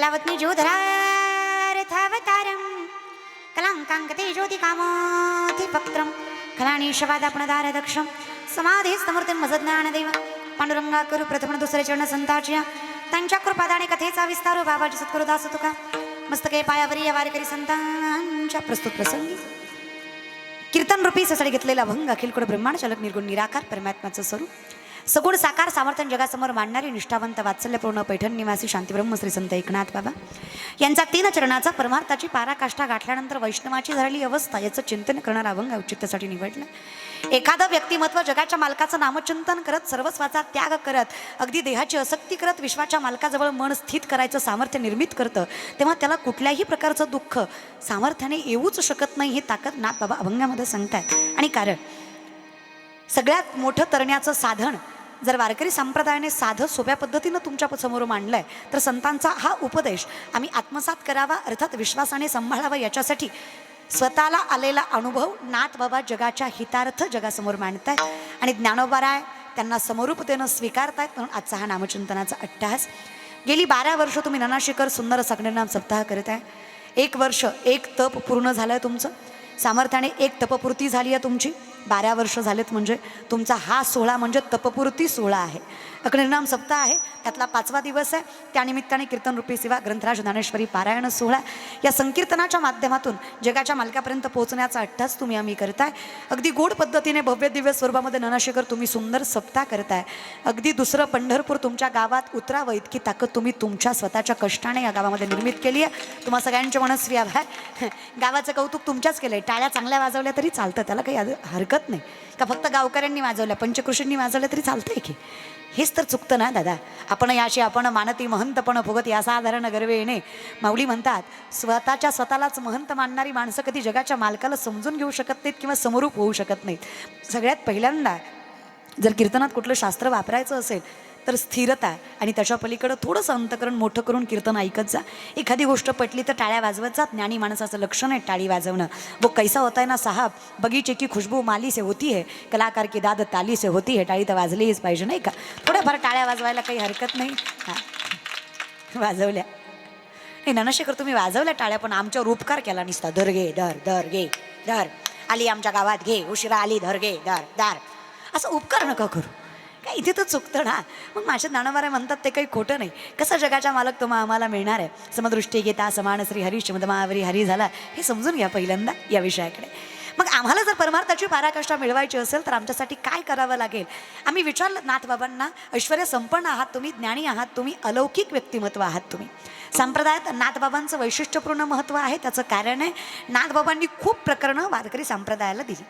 लावत्नी जोधरारथावतारं कलांकांकते ज्योतिकामोऽधिपत्रं कलानीशवादापणदारदक्षं समाधीस्तमूर्तिं मजज्ञानदेव पांडुरंगाकरू प्रथम दुसरे चरण संताच्या त्यांच्या कृपादाने कथेचा विस्तार बाबाजी सत्करू दास तुका मस्तके पायावरी या वारकरी संतांच्या प्रस्तुत प्रसंगी कीर्तन रूपी ससडे घेतलेला भंग अखिलकोड ब्रह्मांड चालक निर्गुण निराकार परमात्म्याचं स्वरूप सगुण साकार सामर्थ्य जगासमोर मांडणारी निष्ठावंत वात्सल्यपूर्ण पैठण निवासी शांतीब्रह्म श्री संत एकनाथ बाबा यांचा 3 चरणाचा परमार्थाची पाराकाष्ठा गाठल्यानंतर वैष्णवाची झालेली अवस्था याचं चिंतन करणारा अभंग औचित्यासाठी निवडला. एखादं व्यक्तिमत्व जगाच्या मालकाचं नामचिंतन करत सर्वस्वाचा त्याग करत अगदी देहाची आसक्ती करत विश्वाच्या मालकाजवळ मन स्थित करायचं सामर्थ्य निर्मित करतं तेव्हा त्याला कुठल्याही प्रकारचं दुःख सामर्थ्याने येऊच शकत नाही ही ताकद नाथ बाबा अभंगामध्ये सांगतात. आणि कारण सगळ्यात मोठं तरण्याचं साधन जर वारकरी संप्रदायाने साधं सोप्या पद्धतीनं तुमच्या समोर मांडलंय तर संतांचा हा उपदेश आम्ही आत्मसात करावा अर्थात विश्वासाने सांभाळावा याच्यासाठी स्वतःला आलेला अनुभव नाथ बाबा जगाच्या हितार्थ जगासमोर मांडतायत आणि ज्ञानोबाराय त्यांना समरूपतेनं स्वीकारतायत. म्हणून आजचा हा नामचिंतनाचा अट्टहास. गेली 12 वर्ष तुम्ही ननाशिखर सुंदर सगळ्यांना सप्ताह करत आहे. 1 वर्ष 1 तप पूर्ण झालंय तुमचं सामर्थ्याने 1 तपपूर्ती झाली आहे तुमची. 12 वर्ष झालेत म्हणजे तुमचा हा 16 म्हणजे तपपूर्ती 16 आहे. अग्निनाम सप्ताह आहे त्यातला 5वा दिवस आहे. त्यानिमित्ताने कीर्तन रूपी सेवा ग्रंथराज ज्ञानेश्वरी पारायण 16 या संकीर्तनाच्या माध्यमातून जगाच्या मालकापर्यंत पोहोचण्याचा अट्टहास तुम्ही आम्ही करताय. अगदी गोड पद्धतीने भव्य दिव्य स्वरूपामध्ये ननाशिखर तुम्ही सुंदर सप्ताह करताय. अगदी दुसरं पंढरपूर तुमच्या गावात उतरावं इतकी ताकद तुम्ही तुमच्या स्वतःच्या कष्टाने या गावामध्ये निर्मित केली आहे. तुम्हा सगळ्यांचे मनस्वी आभार. गावाचं कौतुक तुमच्याच केलंय. टाळ्या चांगल्या वाजवल्या तरी चालतं त्याला काही हरकत नाही का फक्त गावकऱ्यांनी वाजवल्या पंचकृषींनी वाजवल्या तरी चालतंय की. हेच तर चुकतं ना दादा. आपण याशी आपण मानती महंतपण फुगत या साधारण गर्वे येणे. माऊली म्हणतात स्वतःलाच महंत मानणारी माणसं कधी जगाच्या मालकाला समजून घेऊ शकत नाहीत किंवा समरूप होऊ शकत नाहीत. सगळ्यात पहिल्यांदा जर कीर्तनात कुठलं शास्त्र वापरायचं असेल तर स्थिरता आणि त्याच्या पलीकडं थोडंसं अंतकरण मोठं करून कीर्तन ऐकत जा. एखादी गोष्ट पटली तर टाळ्या वाजवत जा. ज्ञानी माणसाचं लक्षण आहे टाळी वाजवणं. वो कैसा होता है ना साहब बगीचे की खुशबू माली से होती है कलाकार की दाद ताली से होती है. टाळी तर वाजलीच पाहिजे नाही का. थोड्याफार टाळ्या वाजवायला काही हरकत नाही. हां वाजवल्या नाही ननशेखर तुम्ही वाजवल्या टाळ्या पण आमच्यावर उपकार केला निसता. धर घे धर धर घे धर आली आमच्या गावात घे उशिरा आली धर घे धर दार असं उपकार नका करू. काय इथे तर चुकतं ना. मग माझ्या ज्ञानोबाराय म्हणतात ते काही खोटं नाही. कसा जगाच्या मालक तुम्हा आम्हाला मिळणार आहे. समदृष्टी घेता समान श्री हरी श्रीमदमावरी हरी झाला हे समजून घ्या पहिल्यांदा या विषयाकडे. मग आम्हाला जर परमार्थाची पराकाष्ठा मिळवायची असेल तर आमच्यासाठी काय करावं लागेल. आम्ही विचारलं नाथबाबांना ऐश्वर्य संपन्न आहात तुम्ही ज्ञानी आहात तुम्ही अलौकिक व्यक्तिमत्व आहात तुम्ही. संप्रदायात नाथबाबांचं वैशिष्ट्यपूर्ण महत्त्व आहे. त्याचं कारण आहे नाथबाबांनी खूप प्रकरणं वारकरी संप्रदायाला दिली.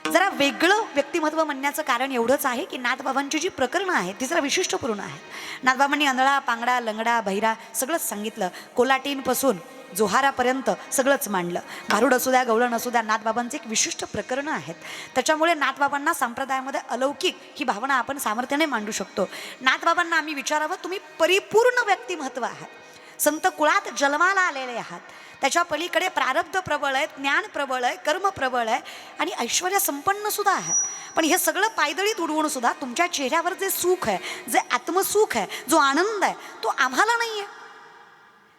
जरा वेगळं व्यक्तिमत्व म्हणण्याचं कारण एवढंच आहे की नाथबाबांची जी प्रकरणं आहेत ती जरा विशिष्टपूर्ण आहेत. नाथबाबांनी आंधळा पांगडा लंगडा बहिरा सगळंच सांगितलं. कोलाटींपासून जोहारापर्यंत सगळंच मांडलं. भारूड असू द्या गवळण असू द्या नाथबाबांचे एक विशिष्ट प्रकरणं आहेत. त्याच्यामुळे नाथबाबांना संप्रदायामध्ये अलौकिक ही भावना आपण सामर्थ्याने मांडू शकतो. नाथबाबांना आम्ही विचारावं तुम्ही परिपूर्ण व्यक्तिमत्व आहात. संत कुळात जन्माला आलेले आहात. त्याच्या पलीकडे प्रारब्ध प्रबळ आहे ज्ञान प्रबळ आहे कर्म प्रबळ आहे आणि ऐश्वर्य संपन्न सुद्धा आहात. पण हे सगळं पायदळीत उडवून सुद्धा तुमच्या चेहऱ्यावर जे सुख आहे जे आत्मसुख आहे जो आनंद आहे तो आम्हाला नाही आहे.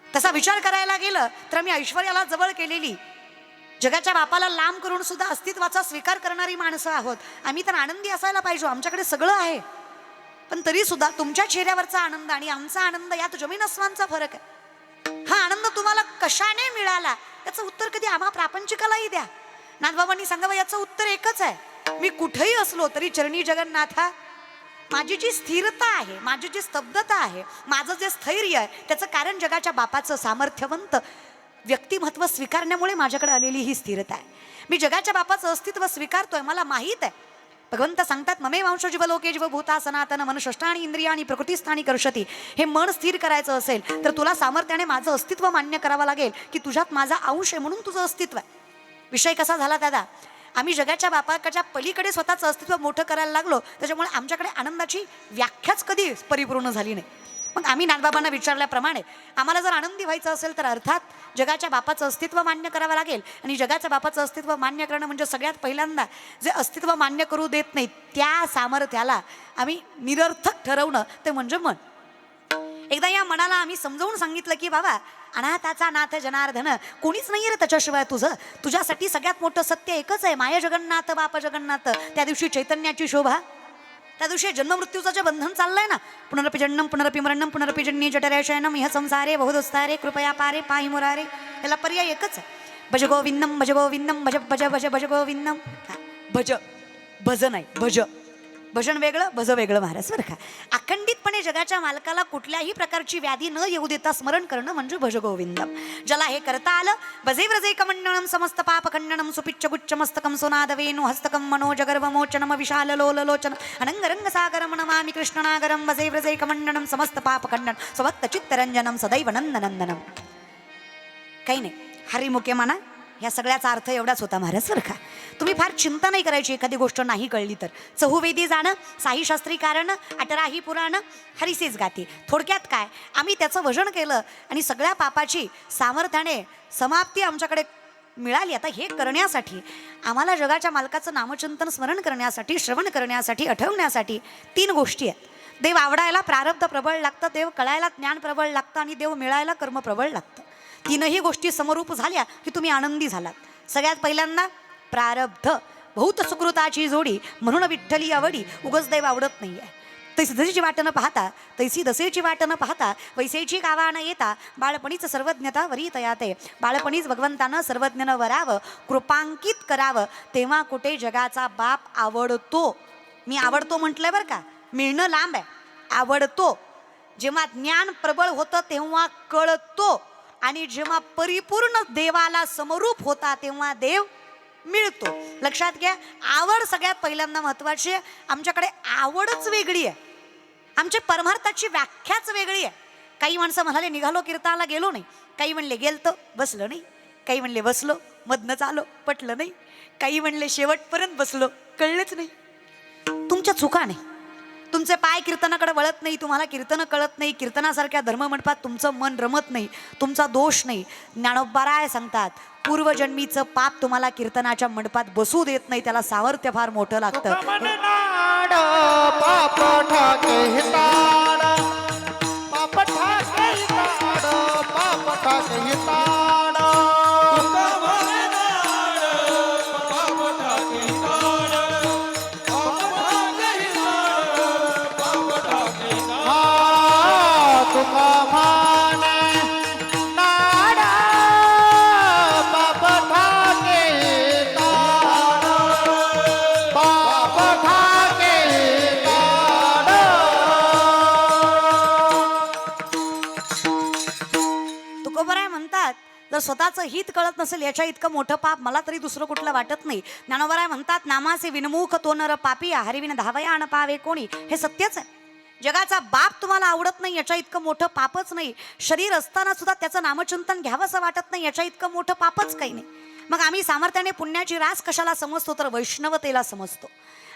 तसा विचार करायला गेलं तर आम्ही ऐश्वर्याला जवळ केलेली जगाच्या बापाला लांब करून सुद्धा अस्तित्वाचा स्वीकार करणारी माणसं आहोत. आम्ही तर आनंदी असायला पाहिजे. आमच्याकडे सगळं आहे पण तरी सुद्धा तुमच्या चेहऱ्यावरचा आनंद आणि आमचा आनंद यात जमीन अस्मानचा फरक आहे. हा आनंद तुम्हाला कशाने मिळाला याचं उत्तर कधी आम्हा प्रापंचिकालाही द्या. नाथबाबांनी सांगावं याचं उत्तर एकच आहे. मी कुठेही असलो तरी चरणी जगन्नाथा माझी जी स्थिरता आहे माझी जी स्तब्धता आहे माझं जे स्थैर्य आहे त्याचं कारण जगाच्या बापाचं सामर्थ्यवंत व्यक्तिमत्व स्वीकारण्यामुळे माझ्याकडे आलेली ही स्थिरता आहे. मी जगाच्या बापाचं अस्तित्व स्वीकारतोय मला माहीत आहे. भगवंत सांगतात ममे वंश जीवलोके जीवभूता सनातन मन षष्ठाणी इंद्रियाणी प्रकृतीस्थानी कर्षती. हे मन स्थिर करायचं असेल तर तुला सामर्थ्याने माझं अस्तित्व मान्य करावं लागेल की तुझ्यात माझा अंश आहे म्हणून तुझं अस्तित्व आहे. विषय कसा झाला दादा आम्ही जगाच्या बापाच्या पलीकडे स्वतःचं अस्तित्व मोठं करायला लागलो त्याच्यामुळे आमच्याकडे आनंदाची व्याख्याच कधी परिपूर्ण झाली नाही. मग आम्ही नाथबाबांना विचारल्याप्रमाणे आम्हाला जर आनंदी व्हायचं असेल तर अर्थात जगाच्या बापाचं अस्तित्व मान्य करावं लागेल. आणि जगाच्या बापाचं अस्तित्व मान्य करणं म्हणजे सगळ्यात पहिल्यांदा जे अस्तित्व मान्य करू देत नाही त्या सामर्थ्याला आम्ही निरर्थक ठरवणं ते म्हणजे मन. एकदा या मनाला आम्ही समजावून सांगितलं की बाबा, अनाथाचा नाथ जनार्दन, कोणीच नाही रे त्याच्याशिवाय तुझं. तुझ्यासाठी सगळ्यात मोठं सत्य एकच आहे, माय जगन्नाथ बाप जगन्नाथ. त्या दिवशी चैतन्याची शोभा, त्या दिवशी जन्ममृत्यूचं जे बंधन चाललंय ना, पुनरपि जन्म पुनरपि मरणम पुनरपि जन्मी जठराशयनम इह संसारे बहुदुस्तारे कृपया पारे पाहि मुरारे. याला पर्याय एकच आहे, भज गोविंदम भज गोविंदम भज भज भज भज गोविंदम. भज, भज नाही भज. भजन वेगळं, भज वेगळं महाराज बरं का. अखंडितपणे जगाच्या मालकाला कुठल्याही प्रकारची व्याधी न येऊ देता स्मरण करणं म्हणजे भज गोविंदम. ज्याला हे करता आलं, भजे व्रजे कमंडणम समस्त पाप खंडनम सुपिच्च गुच्च मस्तकम सुनाद वेणु हस्तकम मनोज गर्भमोचनम विशाल लोल लोचन अनंग रंग सागरम नमामि कृष्णनागरम भजे व्रजे कमंडणम समस्त पाप खंडन स्वभक्त चित्तरंजनम सदैव नंदनंदनम. काही नाही, हरिमुखे म्हणा. ह्या सगळ्याचा अर्थ एवढाच होता महाराज बरं का. तुम्ही फार चिंता नाही करायची एखादी गोष्ट नाही कळली तर. चहुवेदी जाणं, साही शास्त्री कारण, अठराही पुराण, हरिसेच गाती. थोडक्यात काय, आम्ही त्याचं भजन केलं आणि सगळ्या पापाची सामर्थ्याने समाप्ती आमच्याकडे मिळाली. आता हे करण्यासाठी आम्हाला जगाच्या मालकाचं नामचिंतन स्मरण करण्यासाठी, श्रवण करण्यासाठी, आठवण्यासाठी 3 गोष्टी आहेत. देव आवडायला प्रारब्ध प्रबळ लागतं, देव कळायला ज्ञान प्रबळ लागतं आणि देव मिळायला कर्म प्रबळ लागतं. 3ही गोष्टी समरूप झाल्या की तुम्ही आनंदी झालात. सगळ्यात पहिल्यांदा प्रारब्ध, बहुत सुकृताची जोडी म्हणून विठ्ठली आवडी. उगच देव आवडत नाही आहे. तैसी जशीची वाट न पाहता, तैसी दसेची वाट न पाहता, वैसेची गावा न येता, बाळपणीच सर्वज्ञता वरी तयाते. बाळपणीच भगवंतानं सर्वज्ञनं वरावं, कृपांकित करावं, तेव्हा कुठे जगाचा बाप आवडतो. मी आवडतो म्हटलंय बरं का, मिळणं लांब आहे. आवडतो. जेव्हा ज्ञान प्रबळ होतं तेव्हा कळतो, आणि जेव्हा परिपूर्ण देवाला समरूप होता तेव्हा देव मिळतो. लक्षात घ्या, आवड सगळ्यात पहिल्यांदा महत्वाची आहे. आमच्याकडे आवडच वेगळी आहे, आमच्या परमार्थाची व्याख्याच वेगळी आहे. काही माणसं म्हणाले निघालो कीर्तनाला गेलो नाही, काही म्हणले गेलतो बसलो नाही, काही म्हणले बसलो मधनच आलो पटलं नाही, काही म्हणले शेवटपर्यंत बसलो कळलंच नाही. तुमच्या चुका नाही, तुमचे पाय कीर्तनाकडे वळत नाही, तुम्हाला कीर्तन कळत नाही, कीर्तनासारख्या धर्ममंडपात तुमचं मन रमत नाही, तुमचा दोष नाही. ज्ञानोबाराय सांगतात, पूर्वजन्मीचं पाप तुम्हाला कीर्तनाच्या मंडपात बसू देत नाही, त्याला सामर्थ्य फार मोठं लागतं. जर स्वतःचं हित कळत नसेल, याच्या इतकं मोठं पाप मला तरी दुसरं कुठलं वाटत नाही. ज्ञानोबराय म्हणतात, नामासे विनमुख तो नर पापिया, हरिविन धावया न पावे कोणी. हे सत्यच आहे. जगाचा बाप तुम्हाला आवडत नाही याच्या इतकं मोठं पापच नाही. शरीर असताना सुद्धा त्याचं नामचिंतन घ्यावं असं वाटत नाही, याच्या इतकं मोठं पापच काही नाही. मग आम्ही सामर्थ्याने पुण्याची रास कशाला समजतो, तर वैष्णवतेला समजतो.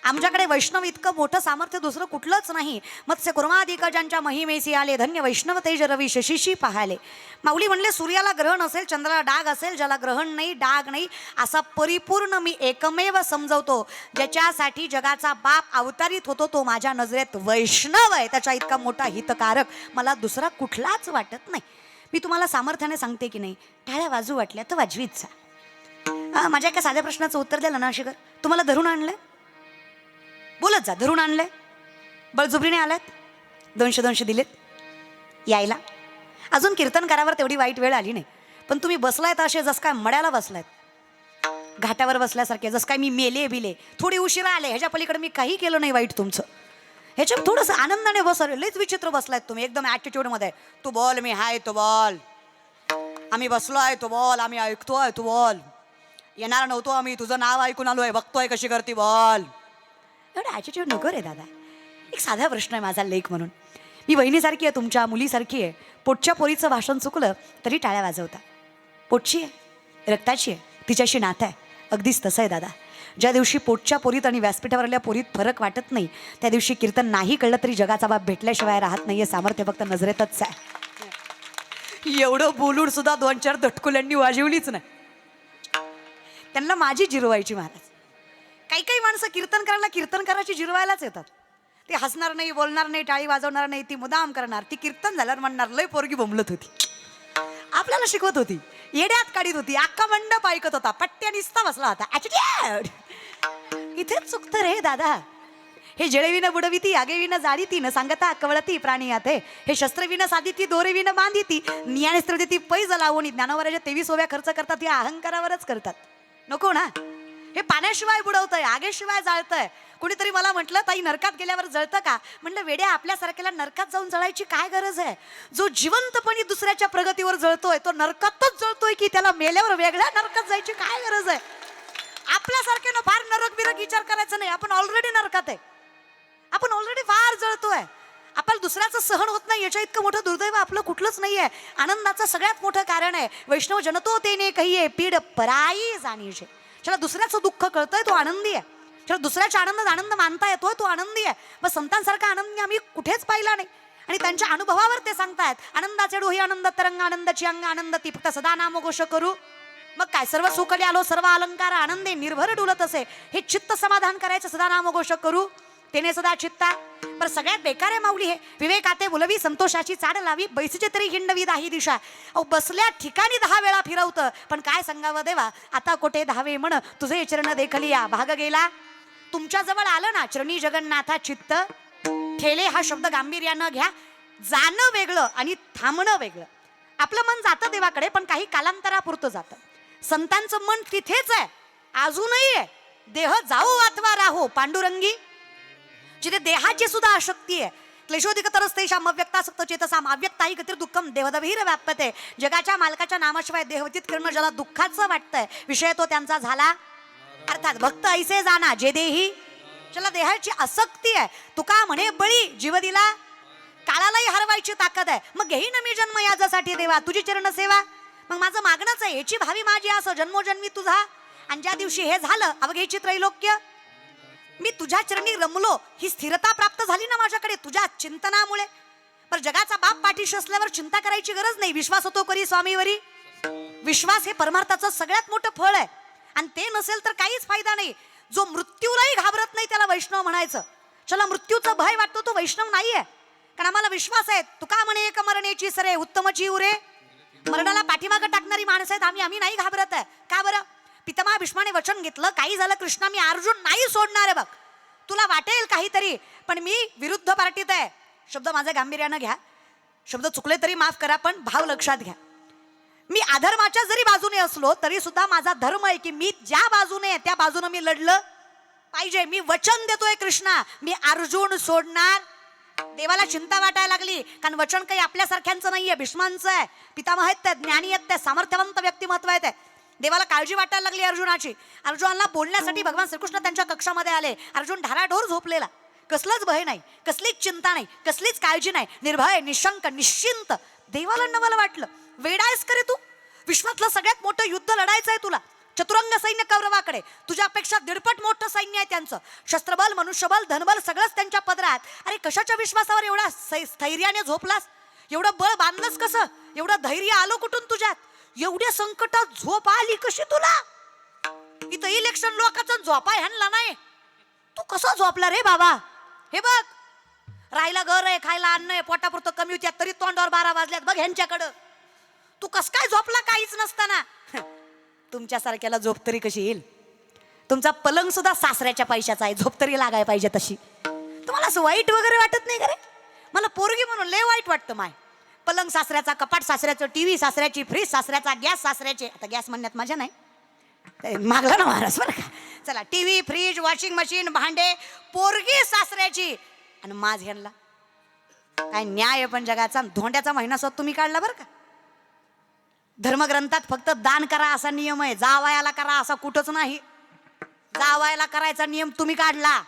आमच्याकडे वैष्णव इतकं मोठं सामर्थ्य दुसरं कुठलंच नाही. मत्स्य कुर्माधिक ज्यांच्या महिमेसी आले, धन्य वैष्णव तेज रवी शशीशी पाहाले. माऊली म्हणले, सूर्याला ग्रहण असेल, चंद्राला डाग असेल, ज्याला ग्रहण नाही डाग नाही असा परिपूर्ण मी एकमेव समजवतो. ज्याच्यासाठी जगाचा बाप अवतारित होतो तो माझ्या नजरेत वैष्णव आहे. त्याच्या इतका मोठा हितकारक मला दुसरा कुठलाच वाटत नाही. मी तुम्हाला सामर्थ्याने सांगते की नाही, टाळ्या वाजू वाटल्या तर वाजवीत जा. माझ्या एका साध्या प्रश्नाचं उत्तर द्याल ना शिकर, तुम्हाला धरून आणलंय, बोलत जा, धरून आणलंय, बळजुबरीने आलात, 200 दिलेत यायला, अजून कीर्तनकारावर तेवढी वाईट वेळ आली नाही. पण तुम्ही बसलायत असे जस काय मड्याला बसलायत, घाटावर बसल्यासारखे, जस काय मी मेले बिले, थोडी उशिरा आले, ह्याच्या पलीकडे मी काही केलं नाही वाईट तुमचं. ह्याच्यात थोडंसं आनंदाने बसले, लयच विचित्र बसलायत तुम्ही, एकदम ॲटिट्यूडमध्ये. तू बोल, मी हाय, तू बोल, आम्ही बसलोय, तू बोल, आम्ही ऐकतोय, तू बोल, येणार नव्हतो आम्ही, तुझं नाव ऐकून आलोय, बघतोय कशी करते, बोल. एवढा ॲटिट्यूड नको रे दादा. एक साधा प्रश्न आहे माझा लेख म्हणून. मी बहिणीसारखी आहे, तुमच्या मुलीसारखी आहे. पोटच्या पोरीचं भाषण चुकलं तरी टाळ्या वाजवता. पोटची आहे, रक्ताची आहे, तिच्याशी नातं आहे. अगदीच तसं आहे दादा. ज्या दिवशी पोटच्या पोरीत आणि व्यासपीठावरल्या पोरीत फरक वाटत नाही, त्या दिवशी कीर्तन नाही कळलं तरी जगाचा बाप भेटल्याशिवाय राहत नाही. सामर्थ्य फक्त नजरेतच आहे. एवढं बोलून सुद्धा 2-4 धटकुल्यांनी वाजवलीच नाही. त्यांना माझी जिरवायची महाराज. काही काही माणसं कीर्तन करायला कीर्तनकाराची जिरवायलाच येतात. ती हसणार नाही, बोलणार नाही, टाळी वाजवणार नाही, ती मुदाम करणार. ती कीर्तन झाल्यावर म्हणणार लय पोरगी बोंबलत होती, आपल्याला शिकवत होती, येड्यात काढीत होती, अख्खा मंडप ऐकत होता, पट्ट्या निसता बसला होता. ॲटिट्यूड. इथेच चुकतं रे दादा. हे जळविनं बुडविती, आगेविनं जाळीती, न सांगता कवळती प्राणी आते. हे शस्त्रविनं साधिती, दोरेविनं बांधिती, ज्ञानेस्त्र देती पैज लावून. ज्ञानावराच्या 23 ओव्या खर्च करतात, या अहंकारावरच करतात. नको ना. हे पाण्याशिवाय बुडवतंय, आगेशिवाय जाळतंय. कुणीतरी मला म्हटलं ताई नरकात गेल्यावर जळतं का? म्हणलं वेड्या, आपल्यासारख्याला नरकात जाऊन जळायची काय गरज आहे? जो जिवंतपणी दुसऱ्याच्या प्रगतीवर जळतोय तो नरकातच जळतोय की त्याला मेल्यावर वेगळ्या नरकात जायची काय गरज आहे? आपल्यासारख्यानं फार नरक बिरक विचार करायचा नाही. आपण ऑलरेडी नरकात आहे, आपण ऑलरेडी फार जळतोय. आपल्याला दुसऱ्याचं सहन होत नाही, याच्या इतकं मोठं दुर्दैव आपलं कुठलंच नाहीये. आनंदाचं सगळ्यात मोठं कारण आहे वैष्णव जनतो तेने कहिये पीड पराई जाणीजे. ज्याला दुसऱ्याचं दुःख कळतंय तो आनंदी आहे, ज्याला दुसऱ्याच्या आनंदात आनंद मानता येतोय तो आनंदी आहे. मग संतांसारखा आनंद आम्ही कुठेच पाहिला नाही. आणि त्यांच्या अनुभवावर ते सांगतायत, आनंदाचे डोही आनंद तरंग, आनंदाची अंग आनंद ती फक्त सदा नामघोष करू. मग काय, सर्व सुखले आलो सर्व अलंकार आनंदे निर्भर डुलत असे. हे चित्त समाधान करायचं, सदा नामघोष करू तेने सदा चित्ता. पण सगळ्यात बेकार आहे माऊली हे. विवेकाते बोलवी संतोषाची चाड लावी, बैसीचे तरी हिंडवी दाही दिशा. अहो बसल्या ठिकाणी 10 वेळा फिरवतं, पण काय सांगावं देवा, आता कोठे 10वे म्हण तुझे चरण देखली या भाग गेला. तुमच्या जवळ आलं ना चरणी जगन्नाथा चित्त ठेले, हा शब्द गांभीर्यानं घ्या. जाणं वेगळं आणि थांबणं वेगळं. आपलं मन जातं देवाकडे, पण काही कालांतरापुरतं जातं. संतांचं मन तिथेच आहे, अजूनही आहे. देह जाऊ अथवा राहो पांडुरंगी, जिथे देहाची सुद्धा आसक्ती आहे. क्लेशोधिक तरस्तेषाम अव्यक्तासक्त चेतसाम अव्यक्ताही गतिर दुःखम देवदभीर व्यापते. जगाच्या मालकाच्या नामाशिवाय देहवतीत करणं ज्याला दुःखाचं वाटतंय, विषय तो त्यांचा झाला. अर्थात भक्त ऐसे जाना जे देही, ज्याला देहाची आसक्ती आहे. तुका म्हणे बळी जीव दिला, काळालाही हरवायची ताकद आहे. मग घेईन मी जन्म याच्यासाठी देवा, तुझी चरण सेवा. मग माझं मागणंच आहे, याची भावी माझी असं जन्मोजन्मी तुझा. आणि ज्या दिवशी हे झालं अवघेची त्रैलोक्य, मी तुझ्या चरणी रमलो, ही स्थिरता प्राप्त झाली ना माझ्याकडे तुझ्या चिंतनामुळे. पण जगाचा बाप पाठीशी असल्यावर चिंता करायची गरज नाही. विश्वास होतो करी स्वामीवरी. विश्वास हे परमार्थाचं सगळ्यात मोठं फळ आहे. आणि ते नसेल तर काहीच फायदा नाही. जो मृत्यूलाही घाबरत नाही त्याला वैष्णव म्हणायचं. ज्याला मृत्यूचा भय वाटतो तो वैष्णव नाहीये. कारण आम्हाला विश्वास आहे, तुका म्हणे एक मरणेची सरे उत्तमची उरे. मरणाला पाठीमागं टाकणारी माणसं आहेत आम्ही नाही घाबरत आहे. का बरं? पितामहा भीष्माने वचन घेतलं, काही झालं कृष्णा मी अर्जुन नाही सोडणार आहे बघ. तुला वाटेल काहीतरी, पण मी विरुद्ध पार्टीत आहे. शब्द माझ्या गांभीर्यानं घ्या, शब्द चुकले तरी माफ करा, पण भाव लक्षात घ्या. मी अधर्माच्या जरी बाजूने असलो तरी सुद्धा माझा धर्म आहे की मी ज्या बाजूने आहे त्या बाजूने मी लढलं पाहिजे. मी वचन देतोय कृष्णा, मी अर्जुन सोडणार. देवाला चिंता वाटायला लागली, कारण वचन काही आपल्यासारख्यांचं नाहीये, भीष्मांचं आहे. पितामह आहेत ते, ज्ञानी आहेत ते, सामर्थ्यवंत व्यक्तिमत्व आहेत. देवाला काळजी वाटायला लागली अर्जुनाची. अर्जुनाला बोलण्यासाठी भगवान श्रीकृष्ण त्यांच्या कक्षामध्ये आले. अर्जुन ढाराढोर झोपलेला, कसलंच भय नाही, कसलीच चिंता नाही, कसलीच काळजी नाही, निर्भय निशंक निश्चिंत. देवाला नवल वाटलं, वेडायस करे तू, विश्वातलं सगळ्यात मोठं युद्ध लढायचं आहे तुला. चतुरंग सैन्य कौरवाकडे, तुझ्यापेक्षा 1.5 मोठं सैन्य आहे त्यांचं. शस्त्रबल मनुष्यबल धनबल सगळंच त्यांच्या पदरात. अरे कशाच्या विश्वासावर एवढा स्थैर्याने झोपलास? एवढं बळ बांधलंस कसं? एवढं धैर्य आलो कुठून तुझ्यात? एवढ्या संकटात झोप आली कशी तुला? इथं इलेक्शन लोकांचा झोपा ह्यांना नाही, तू कसा झोपला रे बाबा? हे बघ, राहायला घर आहे, खायला अन्न आहे, पोटापुरतं कमी होत्यात तरी तोंडावर 12 वाजल्यात बघ ह्यांच्याकडं. तू कस काय झोपला काहीच नसताना? तुमच्यासारख्याला झोप तरी कशी येईल? तुमचा पलंग सुद्धा सासऱ्याच्या पैशाचा आहे, झोप तरी लागाय पाहिजे तशी. तुम्हाला असं वाईट वगैरे वाटत नाही का रे? मला पोरगी म्हणून लय वाईट वाटतं. माय पलंग सासऱ्याचा, कपाट सासऱ्याचं, टीव्ही सासऱ्याची, फ्रीज सासऱ्याचा, गॅस सासऱ्याचे. आता गॅस म्हणण्यात मजा नाही, मागला ना महाराज बरं का. चला, टीव्ही फ्रीज वॉशिंग मशीन भांडे, पोरगी सासऱ्याची. आणि माझ ह्यांना काय न्याय आहे पण जगाचा. धोंड्याचा महिना स्वतः तुम्ही काढला बरं का. धर्मग्रंथात फक्त दान करा असा नियम आहे, जावायाला करा असा कुठंच नाही. जावायाला करायचा नियम तुम्ही काढला,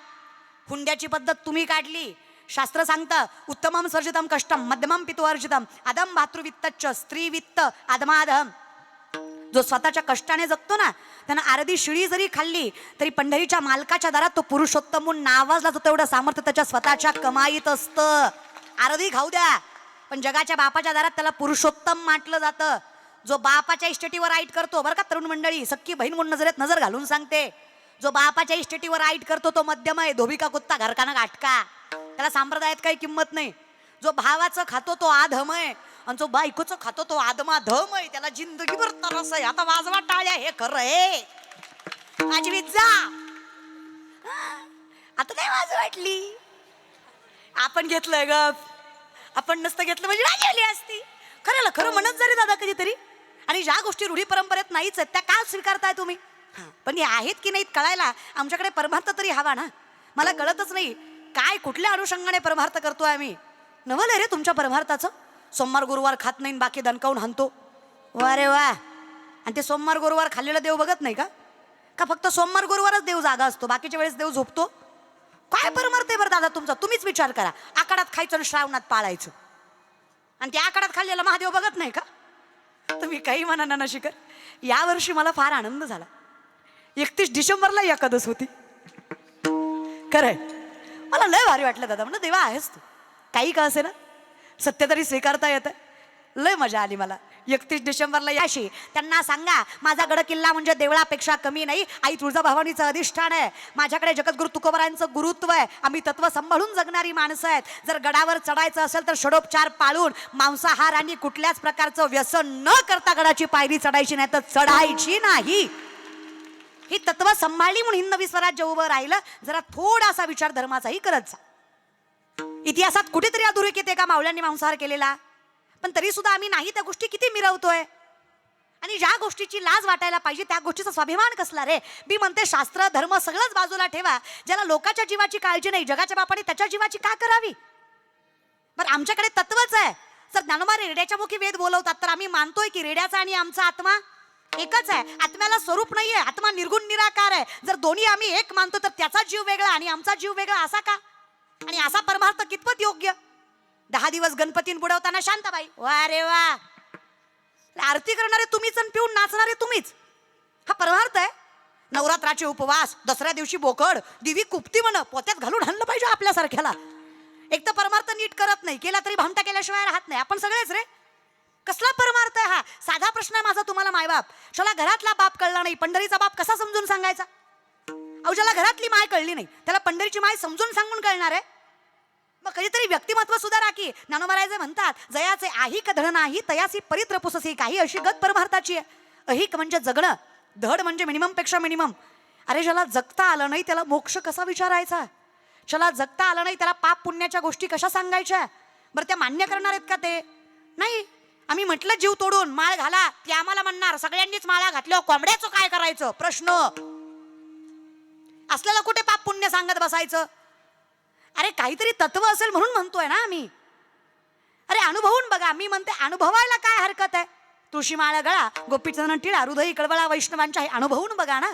हुंड्याची पद्धत तुम्ही काढली. शास्त्र सांगतं उत्तमम सर्जितम कष्टम मध्यमम पितुवर्जितम अदम भातृवित्तच्च स्त्री वित्त आदमाधम. जो स्वतःच्या कष्टाने जगतो ना, त्यानं अर्धी शिळी जरी खाल्ली तरी पंढरीच्या मालकाच्या दारात तो पुरुषोत्तम म्हणून नावाजला जातो. तेवढं सामर्थ्य त्याच्या स्वतःच्या कमाईत असतं. अर्धी खाऊ द्या, पण जगाच्या बापाच्या दारात त्याला पुरुषोत्तम म्हटलं जातं. जो बापाच्या इस्टेटीवर आईट करतो बरं का तरुण मंडळी, सख्खी बहीण म्हणून नजरेत नजर घालून सांगते, जो बापाच्या इस्टेटीवर आईट करतो तो मध्यम आहे, धोबिका कुत्ता घरकाना गाठका. त्याला संप्रदायात काही किंमत नाही. जो भावाचं खातो तो आधमय आणि जो बायकोचं खातो तो आदमाधमय. त्याला जिंदगीभर तरस आहे. आता वाजवा टाळ्या, हे खरं आहे. आजवीत जा. आता काय वाज वाटली? आपण घेतलंय गप. आपण नसतं घेतलं म्हणजे राजवली असती. खरं खरं म्हणत जरी दादा कधीतरी. आणि ज्या गोष्टी रूढी परंपरेत नाहीच आहेत त्या का स्वीकारताय तुम्ही? पण हे आहेत की नाहीत कळायला आमच्याकडे परमार्थ तरी हवा ना. मला कळतच नाही काय कुठल्या अनुषंगाने परमार्थ करतोय आम्ही. नवल रे तुमच्या परमार्थाचं. सोमवार गुरुवार खात नाही बाकी दणकावून हाणतो. वा रे वा. आणि ते सोमवार गुरुवार खाल्लेला देव बघत नाही का? का फक्त सोमवार गुरुवारच देव जागा असतो, बाकीच्या वेळेस देव झोपतो? काय परमार्थ आहे बरं दादा तुमचा? तुम्हीच विचार करा. आकाडात खायचं आणि श्रावणात पाळायचं. आणि त्या आकाडात खाल्लेला महादेव बघत नाही का? तुम्ही काही म्हणा ना शिकर. यावर्षी मला फार आनंद झाला. 31 डिसेंबरला एकादश होती. खरंय मला लय भारी वाटलं दादा. म्हणलं देवा आहेस तू. काही का असे ना सत्य तरी स्वीकारता येतं. लय मजा आली मला. 31 डिसेंबरला याशी त्यांना सांगा माझा गड किल्ला म्हणजे देवळापेक्षा कमी नाही. आई तुळजाभवानीचं अधिष्ठान आहे. माझ्याकडे जगद्गुरु तुकोबरायांचं गुरुत्व आहे. आम्ही तत्व सांभाळून जगणारी माणसं आहेत. जर गडावर चढायचं असेल तर षडोपचार पाळून मांसाहार आणि कुठल्याच प्रकारचं व्यसन न करता गडाची पायरी चढायची, नाही तर चढायची नाही. ही तत्व सांभाळली म्हणून हिंदवी स्वराज्य उभं राहिलं. जरा थोडासा विचार धर्माचाही करत जा. इतिहासात कुठेतरी अधोरेखित येते का मावळ्यांनी मांसाहार केलेला? पण तरी सुद्धा आम्ही नाही त्या गोष्टी किती मिरवतोय. आणि ज्या गोष्टीची लाज वाटायला पाहिजे त्या गोष्टीचा स्वाभिमान कसला रे? मी म्हणते शास्त्र धर्म सगळंच बाजूला ठेवा. ज्याला लोकांच्या जीवाची काळजी नाही, जगाच्या बापाने त्याच्या जीवाची का करावी? बरं आमच्याकडे तत्वच आहे. जर ज्ञानोबा रेड्याच्या मुखी वेद बोलवतात तर आम्ही मानतोय की रेड्याचा आणि आमचा आत्मा एकच आहे. आत्म्याला स्वरूप नाहीये. आत्मा निर्गुण निराकार आहे. जर दोन्ही आम्ही एक मानतो तर त्याचा जीव वेगळा आणि आमचा जीव वेगळा असा का? आणि असा परमार्थ कितपत योग्य? 10 दिवस गणपतीन बुडवताना शांताबाई वा रे वा. आरती करणारे तुम्हीच आणि पिऊन नाचणारे तुम्हीच. हा परमार्थ आहे? नवरात्राचे उपवास, दसऱ्या दिवशी बोकड, दिवी कुपती म्हण पोत्यात घालून आणलं पाहिजे आपल्यासारख्याला. एक तर परमार्थ नीट करत नाही. केला तरी भामटा केल्याशिवाय राहत नाही. आपण सगळेच रे. कसला परमार्थ आहे हा? साधा प्रश्न आहे माझा तुम्हाला मायबाप. चला घरातला बाप कळला नाही, पंढरीचा बाप कसा समजून सांगायचा? अहो ज्याला घरातली माय कळली नाही त्याला पंढरीची माय समजून सांगून कळणार आहे? मग कधीतरी व्यक्तिमत्व सुधारा की. ज्ञानोबा म्हणतात जयाचे आहिक धड नाही तयासी परित्र पुससी. काही अशी गत परमार्थाची आहे. अहिक म्हणजे जगणं, धड म्हणजे मिनिमम पेक्षा मिनिमम. अरे ज्याला जगता आलं नाही त्याला मोक्ष कसा विचारायचा? ज्याला जगता आलं नाही त्याला पाप पुण्याच्या गोष्टी कशा सांगायच्या? बरं त्या मान्य करणार आहेत का ते? नाही. आम्ही म्हटलं जीव तोडून माळ घाला, ते आम्हाला म्हणणार सगळ्यांनीच माळा घातल्या कोंबड्याचं काय करायचं? प्रश्न असलेला कुठे पाप पुण्य सांगत बसायचं? अरे काहीतरी तत्व असेल म्हणून म्हणतोय ना आम्ही. अरे अनुभवून बघा. मी म्हणते अनुभवायला काय हरकत आहे? तुळशी माळ गळा, गोपीचंदन टिळा, हृदय कळवळा वैष्णवांच्या आहे. अनुभवून बघा ना.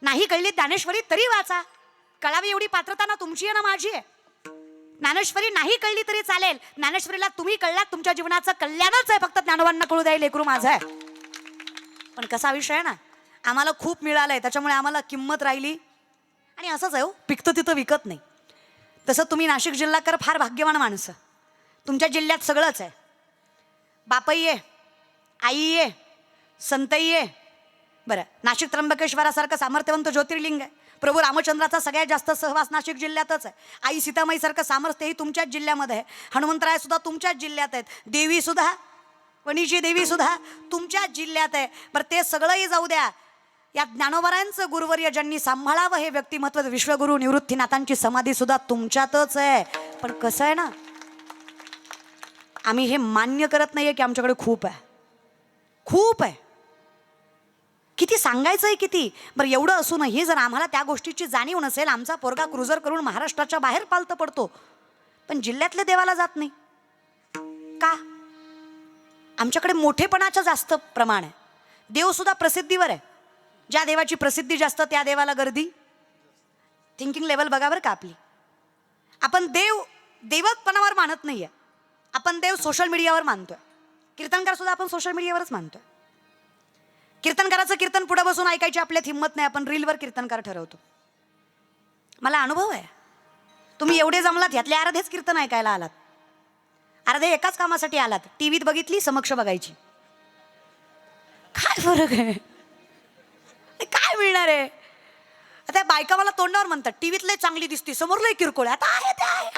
नाही कळली ज्ञानेश्वरी तरी वाचा. कळावी एवढी पात्रता ना तुमची आहे ना माझी आहे. ज्ञानेश्वरी नाही कळली तरी चालेल. ज्ञानेश्वरीला तुम्ही कळलात तुमच्या जीवनाचं कल्याणच आहे. फक्त ज्ञानोबांना कळू द्यायला लेकरू माझं आहे. पण कसा विषय आहे ना, आम्हाला खूप मिळालंय त्याच्यामुळे आम्हाला किंमत राहिली. आणि असंच आहे हो, पिकतं तिथं विकत नाही. तसं तुम्ही नाशिक जिल्हाकर फार भाग्यवान माणसं. तुमच्या जिल्ह्यात सगळंच आहे. बापई आहे, आई आहे, संतई आहे. बरं नाशिक त्र्यंबकेश्वरासारखं सामर्थ्यवंत ज्योतिर्लिंग आहे. प्रभू रामचंद्राचा सगळ्यात जास्त सहवास नाशिक जिल्ह्यातच आहे. आई सीतामाईसारखं सामर्थ्यही तुमच्याच जिल्ह्यामध्ये आहे. हनुमंतराय सुद्धा तुमच्याच जिल्ह्यात आहेत. देवी सुद्धा, वणीची देवी सुद्धा तुमच्याच जिल्ह्यात आहे. बरं ते सगळंही जाऊ द्या. या ज्ञानोबरायांचं गुरुवर्य ज्यांनी सांभाळावं हे व्यक्तिमत्व विश्वगुरु निवृत्तीनाथांची समाधी सुद्धा तुमच्यातच आहे. पण कसं आहे ना, आम्ही हे मान्य करत नाहीये की आमच्याकडे खूप आहे. खूप आहे. किती सांगायचंय किती? बरं एवढं असूनही जर आम्हाला त्या गोष्टीची जाणीव नसेल, आमचा पोरगा क्रुझर करून महाराष्ट्राच्या बाहेर पालतं पडतो पण जिल्ह्यातल्या देवाला जात नाही का? आमच्याकडे मोठेपणाचं जास्त प्रमाण आहे. देव सुद्धा प्रसिद्धीवर आहे. ज्या देवाची प्रसिद्धी जास्त त्या देवाला गर्दी. थिंकिंग लेवल बघा बरं का आपली. आपण देव देवत्पणावर मानत नाहीये. आपण देव सोशल मीडियावर मानतोय. कीर्तनकार सुद्धा आपण सोशल मीडियावरच मानतोय. कीर्तनकाराचं कीर्तन पुढे बसून ऐकायची आपल्यात हिंमत नाही. आपण रीलवर कीर्तनकार ठरवतो. मला अनुभव आहे. तुम्ही एवढे जमलात यातले अर्धेच कीर्तन ऐकायला आलात. अर्धे एकाच कामासाठी आलात. टीव्हीत बघितली समक्ष बघायची. काय फरक आहे? काय मिळणार आहे? आता बायका मला तोंडावर म्हणतात टीव्हीतले चांगली दिसती, समोर लय किरकोळ आता आहे ते आहे.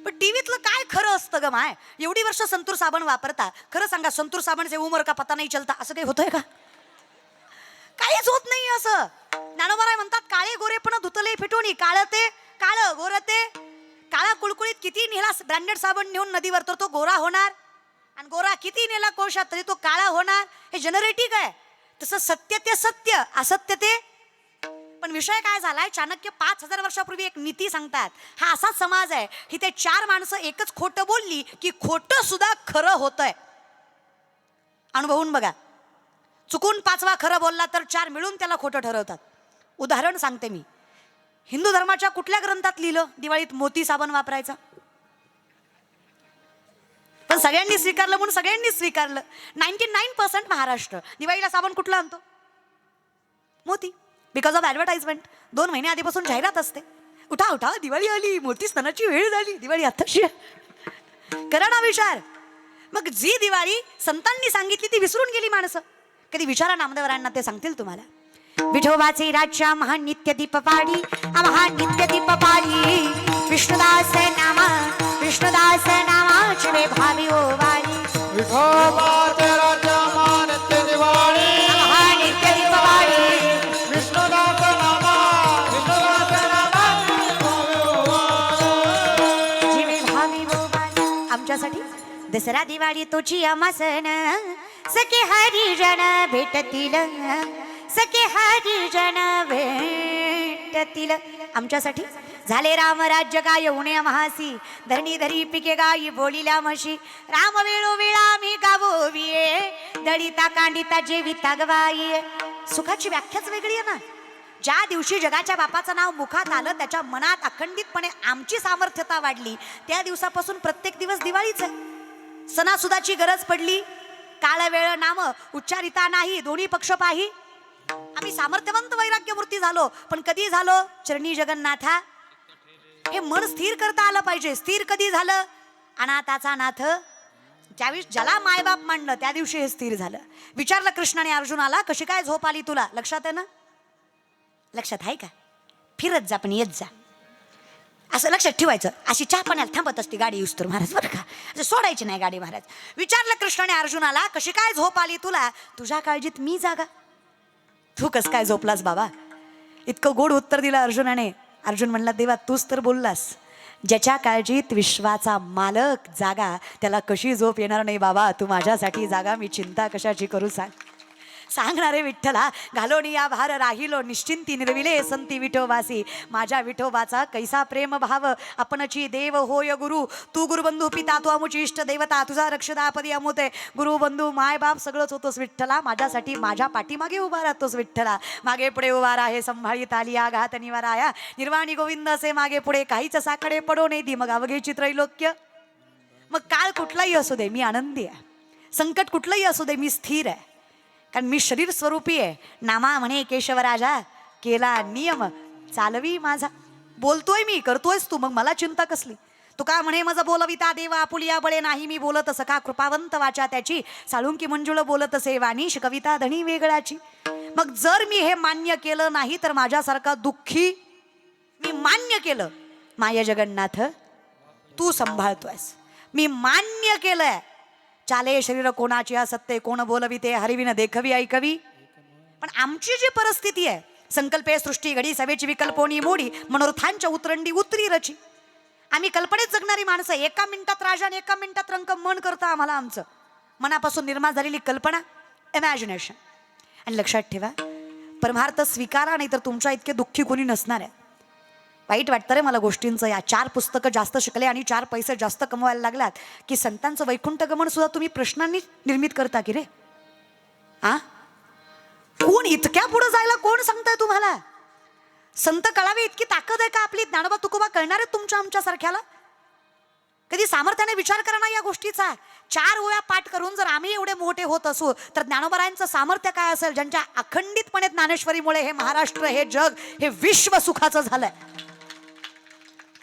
पण टीव्हीतलं काय खरं असतं ग माय? एवढी वर्ष संतूर साबण वापरता, खरं सांगा संतूर साबण से उमर का पता नाही चलता, असं काही होतंय का? काहीच होत नाही असं. ज्ञानोबा म्हणतात काळे गोरे पण धुतले फिटवणी, काळ ते काळ गोर ते काळा कुळकुळीत किती नेला ब्रँडेड साबण नेऊन नदीवर तर तो गोरा होणार, आणि गोरा किती नेला कोळशात तरी तो काळा होणार. हे जनरेटिक आहे. तसं सत्य ते सत्य, असत्य ते. पण विषय काय झालाय, चाणक्य 5000 वर्षापूर्वी एक नीती सांगतात. हा असाच समाज आहे की ते 4 माणसं एकच खोटं बोलली की खोटं सुद्धा खरं होतंय. अनुभवून बघा. चुकून 5वा खरं बोलला तर 4 मिळून त्याला खोटं ठरवतात. उदाहरण सांगते मी. हिंदू धर्माच्या कुठल्या ग्रंथात लिहिलं दिवाळीत मोती साबण वापरायचा? पण सगळ्यांनी स्वीकारलं म्हणून सगळ्यांनी स्वीकारलं. 99% महाराष्ट्र दिवाळीला साबण कुठला आणतो? मोती. Because of advertisement. 2 महिने आधीपासून जाहिरात असते. उठा उठा दिवाळी आली, मोती सणाची वेळ झाली, दिवाळी आताशी. करा ना विचार. मग जी दिवाळी संतांनी सांगितली ती विसरून गेली माणसं. कधी विचारा नामदेवरायांना, ते सांगतील तुम्हाला. विठोबाचे राज्य महानित्य दीप पाडी, महानित्य दीप पाडी, विष्णुदास नामा, विष्णुदास नामाचे वे भावी ओवाळी. विठोबाचे राज्य महानित्य दिवाळी, महानित्य दीप पाडी, विष्णुदास नामा, विष्णुदास जीवे भावी ओवाळी. आमच्यासाठी दसरा दिवाळी तोची अमासन, सखे हरिजन भेटतील, सखे हरिजन भेटतील. आमच्यासाठी झाले राम राज्य गाय उणे महासी, धरणी धरी पिके गाई बोलिल्या म्हशी, राम वेळोवेळा मी गावोविये, दळिता कांडिता जेविता गवाई. सुखाची व्याख्याच वेगळी आहे ना. ज्या दिवशी जगाच्या बापाचं नाव मुखात आलं, त्याच्या मनात अखंडितपणे आमची सामर्थ्यता वाढली, त्या दिवसापासून प्रत्येक दिवस दिवाळीच आहे. सणासुदाची गरज पडली, काळ वेळ नाम उच्चारिता नाही, दोन्ही पक्ष पाही. आम्ही सामर्थ्यवंत वैराग्यमूर्ती झालो, पण कधी झालो? चरणी जगन्नाथा. हे मन स्थिर करता आलं पाहिजे. स्थिर कधी झालं? अनाथाचा नाथ. ज्यावेळी ज्याला मायबाप मांडलं त्या दिवशी हे स्थिर झालं. विचारलं कृष्णाने अर्जुनाला, कशी काय झोप आली तुला? लक्षात आहे ना? लक्षात आहे का? फिरत जा पण येत जा, असं लक्षात ठेवायचं. अशी चहा पाण्याला थांबत असते गाडी युस्तूर महाराज, बरं का? असं सोडायची नाही गाडी महाराज. विचारलं कृष्णाने अर्जुनाला, कशी काय झोप आली तुला? तुझ्या काळजीत मी जागा, तू कस काय झोपलास बाबा? इतकं गोड उत्तर दिलं अर्जुनाने. अर्जुन म्हणला, देवा तूच तर बोललास, ज्याच्या काळजीत विश्वाचा मालक जागा, त्याला कशी झोप येणार नाही बाबा? तू माझ्यासाठी जागा, मी चिंता कशाची करू सांग. सांगणारे विठ्ठला, घालोनी या भार राहिलो, निश्चिंती निर्विले संती विठोबासी. माझ्या विठोबाचा कैसा प्रेम भाव, आपणची देव होय गुरु. तू गुरुबंधू पिता, तू अमुची इष्ट देवता, तुझा रक्षदापदी अमुते. गुरुबंधू माय बाप सगळंच होतोस विठ्ठला, माझ्यासाठी माझ्या पाठीमागे उभा राहतोस विठ्ठला. मागे पुढे उभा राहे संभाळी ताली आघात निवाराया, निर्वाणी गोविंद असे मागे पुढे, काहीच साकडे पडो नाही दी मग अवघेची त्रैलोक्य. मग काळ कुठलाही असू दे मी आनंदी आहे, संकट कुठलंही असू दे मी स्थिर आहे, कारण मी शरीर स्वरूपी आहे. नामा म्हणे केशवराजा, केला नियम चालवी माझा. बोलतोय मी, करतोयस तू, मग मला चिंता कसली? तुका म्हणे माझं बोलविता देवा, आपुलिया बळे नाही मी बोलत सखा, कृपावंत वाचा त्याची, साळुंकी मंजुळ बोलत असे वाणीश, कविता धणी वेगळाची. मग जर मी हे मान्य केलं नाही तर माझ्यासारखा दुःखी, मी मान्य केलं माय जगन्नाथ तू सांभाळतोयस, मी मान्य केलंय. चाले शरीर कोणाची असत्य, कोण बोलविते हरिविन देखवी ऐकवी. पण आमची जी परिस्थिती आहे, संकल्पे सृष्टी घडी सभेची विकल्पोनी मोडी, मनोरथांच्या उतरंडी उतरी रची. आम्ही कल्पनेत जगणारी माणसं. एका मिनिटात राजा आणि एका मिनिटात रंक मन करतं आम्हाला आमचं मनापासून निर्माण झालेली कल्पना, इमॅजिनेशन. आणि लक्षात ठेवा, परमार्थ स्वीकारा, नाही तर तुमच्या इतके दुःखी कोणी नसणार आहे. वाईट वाटतं रे मला गोष्टींचं. या 4 पुस्तकं जास्त शिकले आणि 4 पैसे जास्त कमवायला लागलात की संतांचं वैकुंठ गमन सुद्धा तुम्ही प्रश्नांनी निर्मित करता की रे. कोण इतक्या पुढे जायला कोण सांगताय तुम्हाला? संत कळावे इतकी ताकद आहे का आपली? ज्ञानोबा तुकोबा कळणार आहे तुमच्या आमच्या सारख्याला? कधी सामर्थ्याने विचार करा ना या गोष्टीचा. 4 ओव्या पाठ करून जर आम्ही एवढे मोठे होत असू तर ज्ञानोबरायांचं सामर्थ्य काय असेल, ज्यांच्या अखंडितपणे ज्ञानेश्वरीमुळे हे महाराष्ट्र, हे जग, हे विश्व सुखाचं झालंय.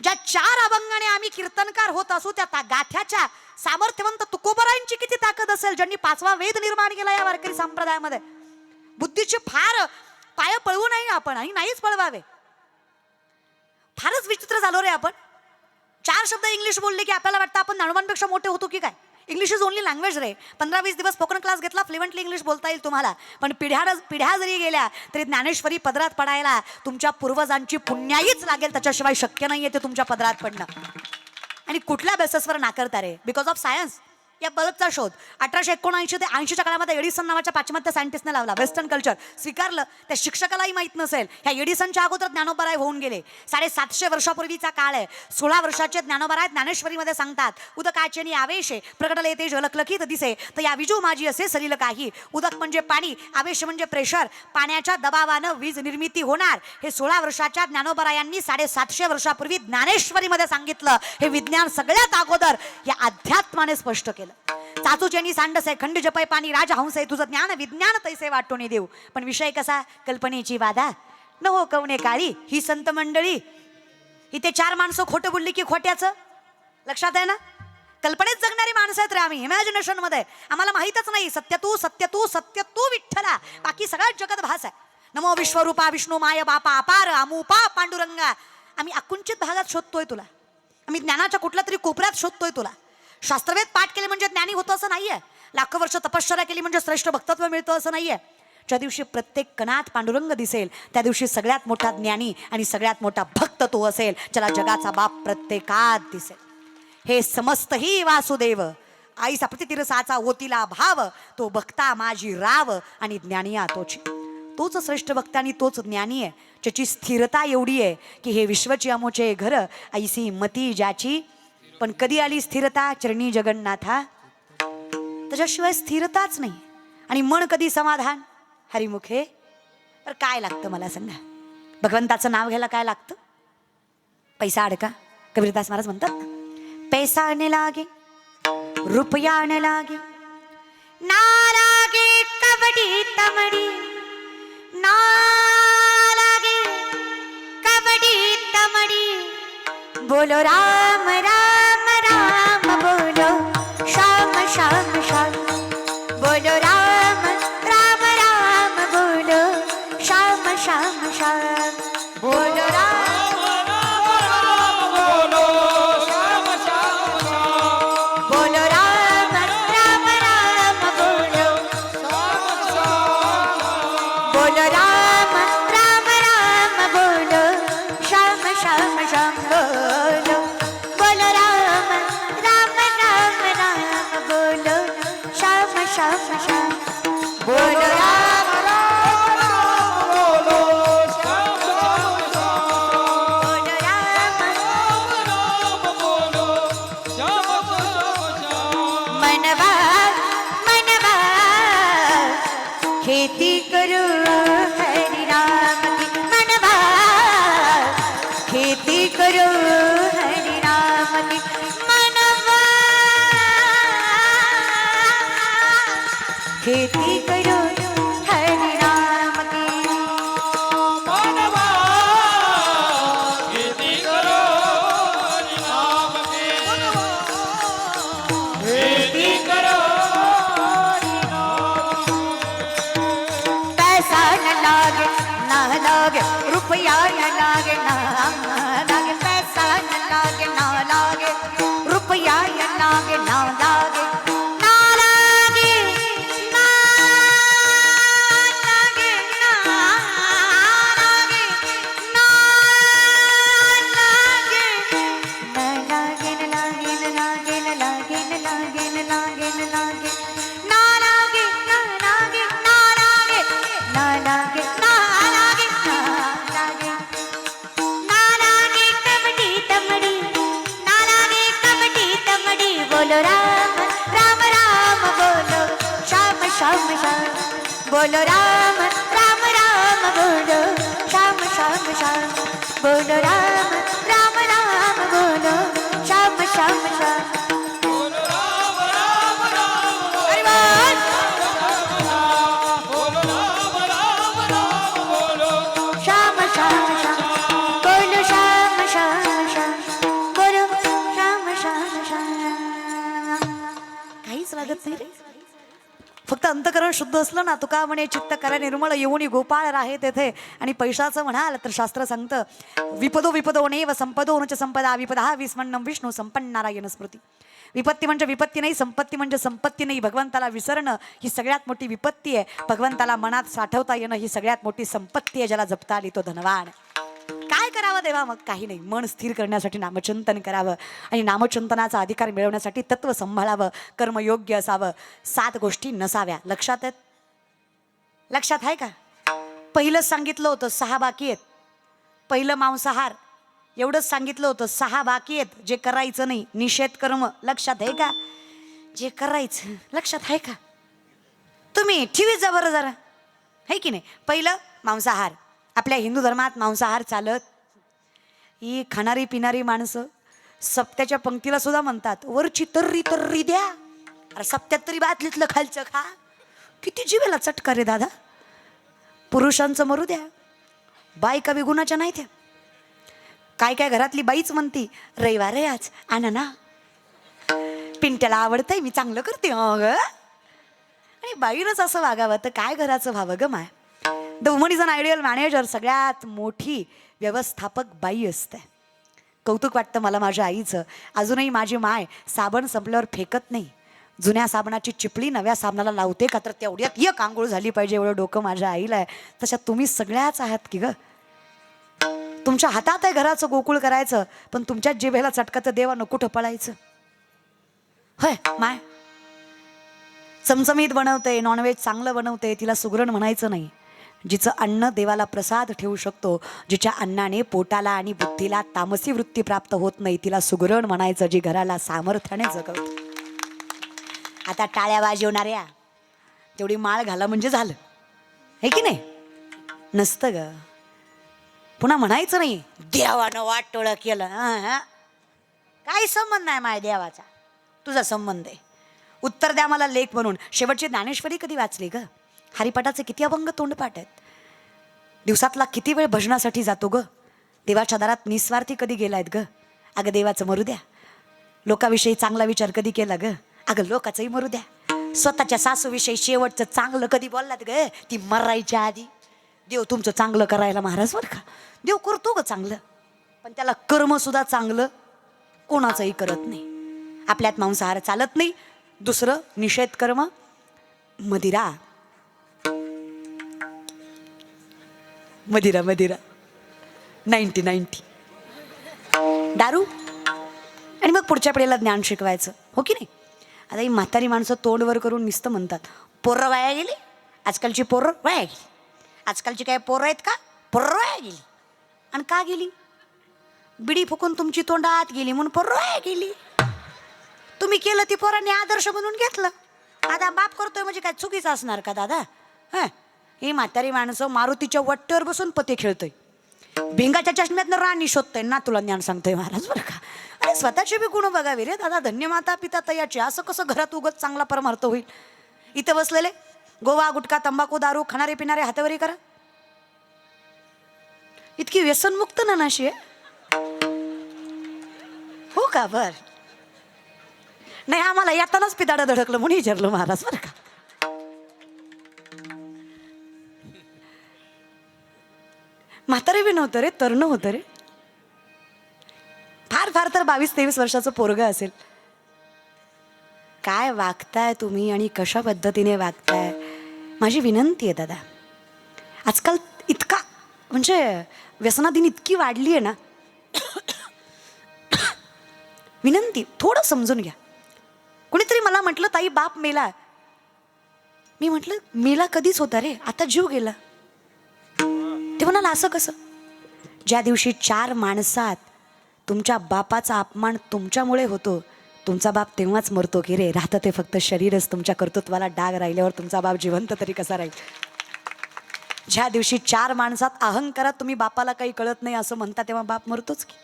ज्या 4 अभंगाने आम्ही कीर्तनकार होत असू, त्या गाथ्याच्या सामर्थ्यवंत तुकोबरायांची किती ताकद असेल, ज्यांनी 5वा वेद निर्माण केला या वारकरी संप्रदायामध्ये. बुद्धीची फार पाय पळवू नाही आपण आणि नाहीच पळवावे. फारच विचित्र झालो रे आपण. 4 शब्द इंग्लिश बोलले की आपल्याला वाटतं आपण ज्ञानोबांपेक्षा मोठे होतो की काय. इंग्लिश इज ओनली लँग्वेज रे. 15-20 दिवस स्पोकन क्लास घेतला, फ्लुएंटली इंग्लिश बोलता येईल तुम्हाला. पण पिढ्या जरी गेल्या तरी ज्ञानेश्वरी पदरात पडायला तुमच्या पूर्वजांची पुण्याईच लागेल, त्याच्याशिवाय शक्य नाहीये ते तुमच्या पदरात पडणं. आणि कुठल्या बेसिसवर नाकारता रे? Because of science. या बल्बचा शोध 1879 ते 80च्या काळामध्ये एडिसन नावाच्या पाश्चिमात्य सायंटिस्टने लावला. वेस्टर्न कल्चर स्वीकारलं. त्या शिक्षकालाही माहीत नसेल. ह्या एडिसनच्या अगोदर ज्ञानोबाराय होऊन गेले. 750 वर्षापूर्वीचा काळ आहे. 16 वर्षाचे ज्ञानोबाराय ज्ञानेश्वरीमध्ये सांगतात, उदकाचेनी आवेशे प्रकटले ते जलकलकीत दिसे, तर या विजू माझी असे सरील काही. उदक म्हणजे पाणी, आवेश म्हणजे प्रेशर. पाण्याच्या दबावानं वीज निर्मिती होणार. हे 16 वर्षाच्या ज्ञानोबारायांनी 750 वर्षापूर्वी ज्ञानेश्वरीमध्ये सांगितलं. हे विज्ञान सगळ्यात अगोदर या अध्यात्माने स्पष्ट केलं. चाचूचेनी सांडसे खंड जपय पाणी राजहंस आहे, तुझं ज्ञान विज्ञान तैसे वाटून देऊ. पण विषय कसा? कल्पनेची बाधा न हो कवने काळी. ही संत मंडळी इथे 4 माणसं खोटं बोलली की खोट्याचं लक्षात आहे ना. कल्पनेत जगणारी माणसं आहेत रे आम्ही. इमॅजिनेशन मध्ये आम्हाला माहीतच नाही. सत्य तू सत्य तू सत्य तू विठ्ठला, बाकी सगळ्यात जगत भास आहे. नमो विश्वरूपा विष्णू माय बापा अपार अमुपा पांडुरंगा. आम्ही अकुंचित भागात शोधतोय तुला. आम्ही ज्ञानाच्या कुठल्या तरी कोपऱ्यात शोधतोय तुला. शास्त्रवेद पाठ केले म्हणजे ज्ञानी होतं असं नाहीये. लाखो वर्ष तपश्चर्या केली म्हणजे श्रेष्ठ भक्तत्व मिळतं असं नाहीये. ज्या दिवशी प्रत्येक कणात पांडुरंग दिसेल त्या दिवशी सगळ्यात मोठा ज्ञानी आणि सगळ्यात मोठा भक्त तो असेल, ज्याला जगाचा बाप प्रत्येकात दिसेल. हे समस्त ही वासुदेव आईचा प्रतितिरसाचा ओतीला भाव, तो भक्ता माझी राव आणि ज्ञानी तोची. तोच श्रेष्ठ भक्त आणि तोच ज्ञानी आहे, ज्याची स्थिरता एवढी आहे की हे विश्वची अमोचे घर ऐसी मती ज्याची. पण कधी आली स्थिरता? चरणी जगन्नाथा. त्याच्याशिवाय स्थिरताच नाही. आणि मन कधी समाधान? हरिमुखे. तर काय लागतं मला सांगा? भगवंताचं नाव घ्यायला काय लागतं? पैसा अडका. कबीरदास महाराज म्हणतात, पैसा न लागे रुपया न लागे, ना लागे कबड्डी तमडी, ना लागे कबड्डी तमडी. बोलो राम राम राम बोलो, श्याम श्याम श्याम. बोलो राम राम राम बोलो, श्याम श्याम श्याम. बोलो राम बोलो श्याम श्याम श्याम. बोलो राम राम राम बोलो, श्याम श्याम. बोलो राम राम राम बोलो, श्याम श्याम श्याम बोलो. बोलो राम राम राम राम बोलो, श्याम श्याम श्याम. बोलो राम राम राम बोलो श्याम श्याम श्याम. बोलो राम. राम बोलो श्याम श्याम श्याम. मनवा मनवा खेती करो हरि राम की. मनवा खेती करो हरि राम की. मनवा खेती करो हरि राम की. मानवा खेती करो हरि नाम की. खेती करो हरि नाम की. पैसा न लागे ना लागे, रुपया न लागे ना लागे. पैसा न लागे ना लागे, रुपया न लागे ना लागे. ना लागे ना लागे ना लागे ना लागे. ना लागे न लागे न लागे न लागे न लागे न लागे न लागे. ना लागे ना लागे ना लागे ना लागे ना लागे ना लागे. ना लागे कबड्डी तमडी, ना लागे कबड्डी तमडी. बोलो राम राम राम बोलो, श्याम श्याम श्याम. बोलो राम राम राम बोलो, श्याम श्याम श्याम. बोलो राम राम राम बोलो, श्याम श्याम श्याम. बोलो राम राम राम हरि बोल. बोलो राम राम राम बोलो श्याम श्याम श्याम. बोलो श्याम श्याम श्याम. बोलो श्याम श्याम श्याम. काहीच लागत नाही रे. फक्त अंतकरण शुद्ध असलं ना, तुका म्हणे चित्त करा निर्मळ येऊनी गोपाळ राहे तेथे. आणि पैशाचं म्हणाल तर शास्त्र सांगतं विपदो विपदो नेव संपदो च संपदा विपदा विस्मन्नम विष्णू संपन्न नारायण स्मृती. विपत्ती म्हणजे विपत्ती नाही, संपत्ती म्हणजे संपत्ती नाही. भगवंताला विसरणं ही सगळ्यात मोठी विपत्ती आहे. भगवंताला मनात साठवता येणं ही सगळ्यात मोठी संपत्ती आहे. ज्याला जपता आली तो धनवान. काय करावं देवा? मग काही नाही, मन स्थिर करण्यासाठी नामचिंतन करावं. आणि नामचिंतनाचा अधिकार मिळवण्यासाठी तत्व सांभाळावं, कर्मयोग्य असावं, 7 गोष्टी नसाव्या. लक्षात आहेत? लक्षात आहे का? पहिलं सांगितलं होतं 6 बाकी आहेत. पहिलं मांसाहार एवढंच सांगितलं होतं. 6 बाकी आहेत जे करायचं नाही. निषेध कर्म लक्षात आहे का? जे करायचं लक्षात आहे का? तुम्ही ठेवीत जा बरं जरा, है की नाही? पहिलं मांसाहार. आपल्या हिंदू धर्मात मांसाहार चालत. ही खाणारी पिणारी माणसं सप्त्याच्या पंक्तीला सुद्धा म्हणतात वरची तर्री तर्री द्या. अरे सप्त्यात तरी बातलीतलं खालचं खा. किती जीवेला चटका रे दादा. पुरुषांचं मरू द्या, बायका बी गुणाच्या नाही त्या. काय काय घरातली बाईच म्हणती रविवार आहे आज आणा ना, पिंट्याला आवडतंय मी चांगलं करते. आणि बाईनच असं वागावं तर काय घराचं व्हावं ग माय. The woman is an ideal manager. सगळ्यात मोठी व्यवस्थापक बाई असते. कौतुक वाटतं मला माझ्या आईचं. अजूनही माझी माय साबण संपल्यावर फेकत नाही. जुन्या साबणाची चिपळी नव्या साबणाला लावते का तर तेवढ्यात एक आंघोळ झाली पाहिजे एवढं डोकं माझ्या आईला आहे. तशात तुम्ही सगळ्याच आहात की ग. तुमच्या हातात आहे घराचं गोकुळ करायचं, पण तुमच्याच जिभेला चटका तर देवानं कुठं पळायचं. होय माय चमचमीत बनवते, नॉनव्हेज चांगलं बनवते, तिला सुगरण म्हणायचं नाही. जिचं अन्न देवाला प्रसाद ठेवू शकतो, जिच्या अन्नाने पोटाला आणि बुद्धीला तामसी वृत्ती प्राप्त होत नाही, तिला सुगरण म्हणायचं. जी घराला सामर्थ्याने जगवतो. आता टाळ्या वाजवणाऱ्या तेवढी माळ घाला म्हणजे झालं, हे की नाही? नसतं ग. पुन्हा म्हणायचं नाही देवानं वाटोळं केलं. काही संबंध नाही माझ्या देवाचा, तुझा संबंध आहे. उत्तर द्या मला लेख म्हणून. शेवटची ज्ञानेश्वरी कधी वाचली ग? हरिपाठाचे किती अभंग तोंडपाठ आहेत. दिवसातला किती वेळ भजनासाठी जातो ग? देवाच्या दारात निस्वार्थी कधी गेलायत ग? अगं देवाचं मरू द्या, लोकाविषयी चांगला विचार कधी केला ग? अगं लोकाचंही मरू द्या, स्वतःच्या सासूविषयी शेवटचं चांगलं कधी बोललात ग? ती मरायच्या आधी. देव तुमचं चांगलं करायला महाराज बरं का, देव करतो ग चांगलं, पण त्याला कर्म सुद्धा चांगलं कोणाचंही करत नाही. आपल्यात मांसाहार चालत नाही. दुसरं निषेध कर्म मदिरा. मदिरा मदिरा 90 दारू. आणि मग पुढच्या पिढीला ज्ञान शिकवायचं, हो की नाही? आता ही म्हातारी माणसं तोंडवर करून नुसतं म्हणतात पोरं वाया गेली. आजकालची पोरं वाया गेली. आजकालची काय पोरं आहेत का? पोरं वाया गेली. आणि का गेली? बिडी फुकून तुमची तोंडात गेली म्हणून पोरं वाया गेली. तुम्ही केलं ती पोरांनी आदर्श बनवून घेतलं. आता बाप करतोय म्हणजे काय चुकीचं असणार का दादा? ही म्हातारी माणसं मारुतीच्या वट्ट्यावर बसून पते खेळतोय, भिंगाच्या चष्म्यातनं राणी शोधतोय ना. तुला ज्ञान सांगतोय महाराज बरं का. अरे स्वतःचे बी गुण बघावे रे दादा. धन्य माता पिता तयाची. असं कसं घरात उगत चांगला परमार्थ होईल? इथं बसलेले गोवा गुटखा तंबाखू दारू खाणारे पिणारे हातावरी करा. इतकी व्यसनमुक्त ना नाशी आहे, हो का? बर नाही, आम्हाला येतानाच पिदाडं धडकलं म्हणून विचारलं महाराज बरं का. म्हातारे बी नव्हतं रे, तरुण होतं रे. फार फार तर 22-23 वर्षाचं पोरगं असेल. काय वागताय तुम्ही आणि कशा पद्धतीने वागताय? माझी विनंती आहे दादा, आजकाल इतका म्हणजे व्यसनाधीन इतकी वाढली आहे ना. विनंती थोडं समजून घ्या. कोणीतरी मला म्हटलं ताई बाप मेला. मी म्हटलं मेला कधीच होता रे, आता जीव गेला. ते म्हणाला असं कसं? ज्या दिवशी 4 माणसात तुमच्या बापाचा अपमान तुमच्यामुळे होतो, तुमचा बाप तेव्हाच मरतो की रे. राहतं ते फक्त शरीरच. तुमच्या कर्तृत्वाला डाग राहिल्यावर तुमचा बाप जिवंत तरी कसा राहील? ज्या दिवशी 4 माणसात अहंकारात तुम्ही बापाला काही कळत नाही असं म्हणता, तेव्हा बाप मरतोच की.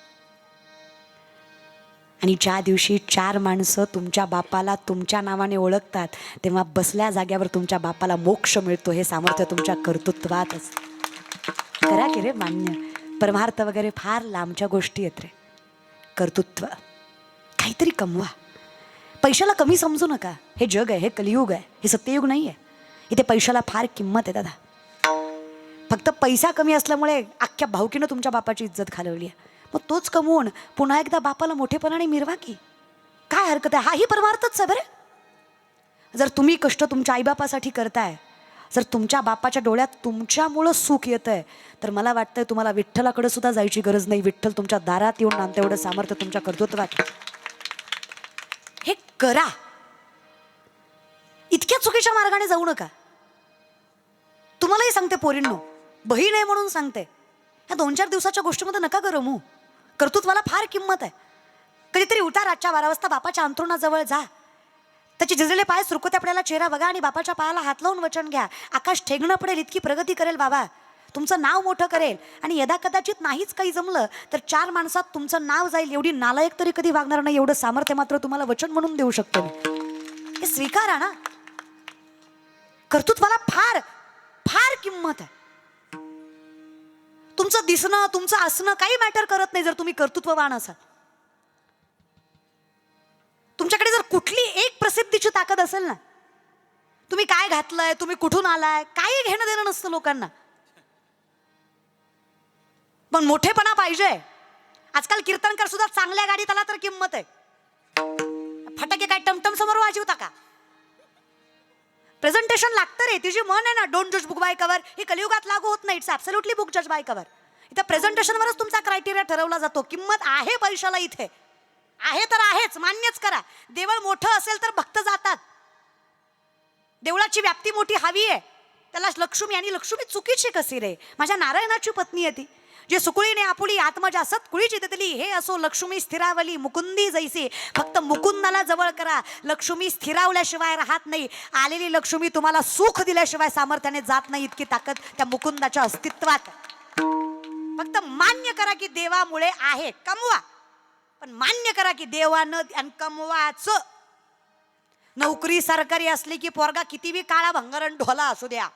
आणि ज्या दिवशी 4 माणसं तुमच्या बापाला तुमच्या नावाने ओळखतात, तेव्हा बसल्या जाग्यावर तुमच्या बापाला मोक्ष मिळतो. हे सामर्थ्य तुमच्या कर्तृत्वातच. करा की रे मान्य. परमार्थ वगैरे फार लांबच्या गोष्टी आहेत रे. कर्तृत्व काहीतरी कमवा. पैशाला कमी समजू नका. हे जग आहे, हे कलियुग आहे, हे सत्ययुग नाही आहे. इथे पैशाला फार किंमत आहे दादा. फक्त पैसा कमी असल्यामुळे अख्ख्या भावकीनं तुमच्या बापाची इज्जत घालवली आहे. मग तोच कमवून पुन्हा एकदा बापाला मोठेपणाने मिरवा की. काय हरकत आहे? हाही परमार्थच आहे बरं. जर तुम्ही कष्ट तुमच्या आईबापासाठी करताय, जर तुमच्या बापाच्या डोळ्यात तुमच्यामुळं सुख येत आहे, तर मला वाटतंय तुम्हाला विठ्ठलाकडे सुद्धा जायची गरज नाही. विठ्ठल तुमच्या दारात येऊन नांदतं एवढं सामर्थ्य तुमच्या कर्तृत्वात. हे करा. इतक्या चुकीच्या मार्गाने जाऊ नका. तुम्हालाही सांगते पोरींनो, बहीण आहे म्हणून सांगते, ह्या 2-4 दिवसाच्या गोष्टीमध्ये नका गरमू. कर्तृत्वाला फार किंमत आहे. कधीतरी उठा, रातच्या 12 वाजता बापाच्या अंथरुणाजवळ जा, त्याचे झिजलेले पाय सुरकुत्या पडायला चेहरा बघा आणि बापाच्या पायाला हात लावून वचन घ्या. आकाश ठेगणं पडेल इतकी प्रगती करेल बाबा, तुमचं नाव मोठं करेल. आणि यदा कदाचित नाहीच काही जमलं तर 4 माणसात तुमचं नाव जाईल एवढी नालायक तरी कधी वागणार नाही, एवढं सामर्थ्य मात्र तुम्हाला वचन म्हणून देऊ शकतो मी. हे स्वीकारा ना. कर्तृत्वाला फार फार किंमत आहे. तुमचं दिसणं, तुमचं असणं काही मॅटर करत नाही जर तुम्ही कर्तृत्ववान असाल. तुमच्याकडे जर कुठली एक प्रसिद्धीची ताकद असेल ना, तुम्ही काय घातलंय, तुम्ही कुठून आलाय, काही घेणं देणं नसतं लोकांना. पण मोठेपणा पाहिजे. आजकाल कीर्तनकार सुद्धा चांगल्या गाडीत आला तर किंमत आहे. फटाके काय टमटम समोर वाजवता का? प्रेझेंटेशन लागतं रे. तुझी मन आहे ना, डोंट जज बुक बाय कव्हर, ही कलियुगात लागू होत नाही. इट्स ॲब्सोल्युटली बुक जज बाय कव्हर. इथं प्रेझेंटेशनवरच तुमचा क्रायटेरिया ठरवला जातो. किंमत आहे पैशाला इथे, आहे तर आहेच, मान्यच करा. देवळ मोठं असेल तर भक्त जातात. देवळाची व्याप्ती मोठी हवी आहे त्याला लक्ष्मी. आणि लक्ष्मी चुकीची कशी रे? माझ्या नारायणाची पत्नी आहे ती, जे सुकुळीने आपुली आत्मजा सतकुळीची देतली. हे असो लक्ष्मी स्थिरावली मुकुंदी जैसी. फक्त मुकुंदाला जवळ करा. लक्ष्मी स्थिरावल्याशिवाय राहत नाही. आलेली लक्ष्मी तुम्हाला सुख दिल्याशिवाय सामर्थ्याने जात नाही. इतकी ताकद त्या मुकुंदाच्या अस्तित्वात. फक्त मान्य करा की देवामुळे आहे. कमवा, पण मान्य करा की देवानं आणि कमवाचं. नोकरी सरकारी असली की पोरगा किती बी काळा भंगारण ढोला असू द्या,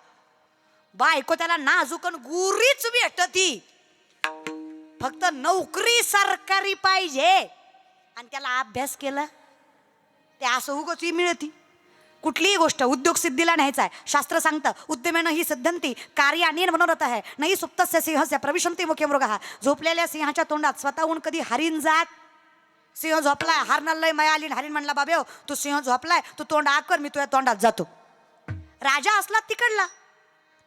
बायको त्याला नाजूकन गुरीच भेटती. फक्त नोकरी सरकारी पाहिजे आणि त्याला अभ्यास केला ते असं उगाच मिळती. कुठलीही गोष्ट उद्योग सिद्धीला न्यायचा आहे. शास्त्र सांगतं उद्यमेनं ही सिद्धंती कार्यानेन मनोरथ आहे नाही सुप्तस्य सिंहस्य प्रविशंती मुखे मृगः. झोपलेल्या सिंहाच्या तोंडात स्वतःहून कधी हरिण जात. सिंह झोपलाय, हरणाला लय माया आली. हरिण म्हणला बाबे हो तू सिंह झोपलाय, तू तोंड आग कर, मी तुझ्या तोंडात जातो. राजा असला तिकडला,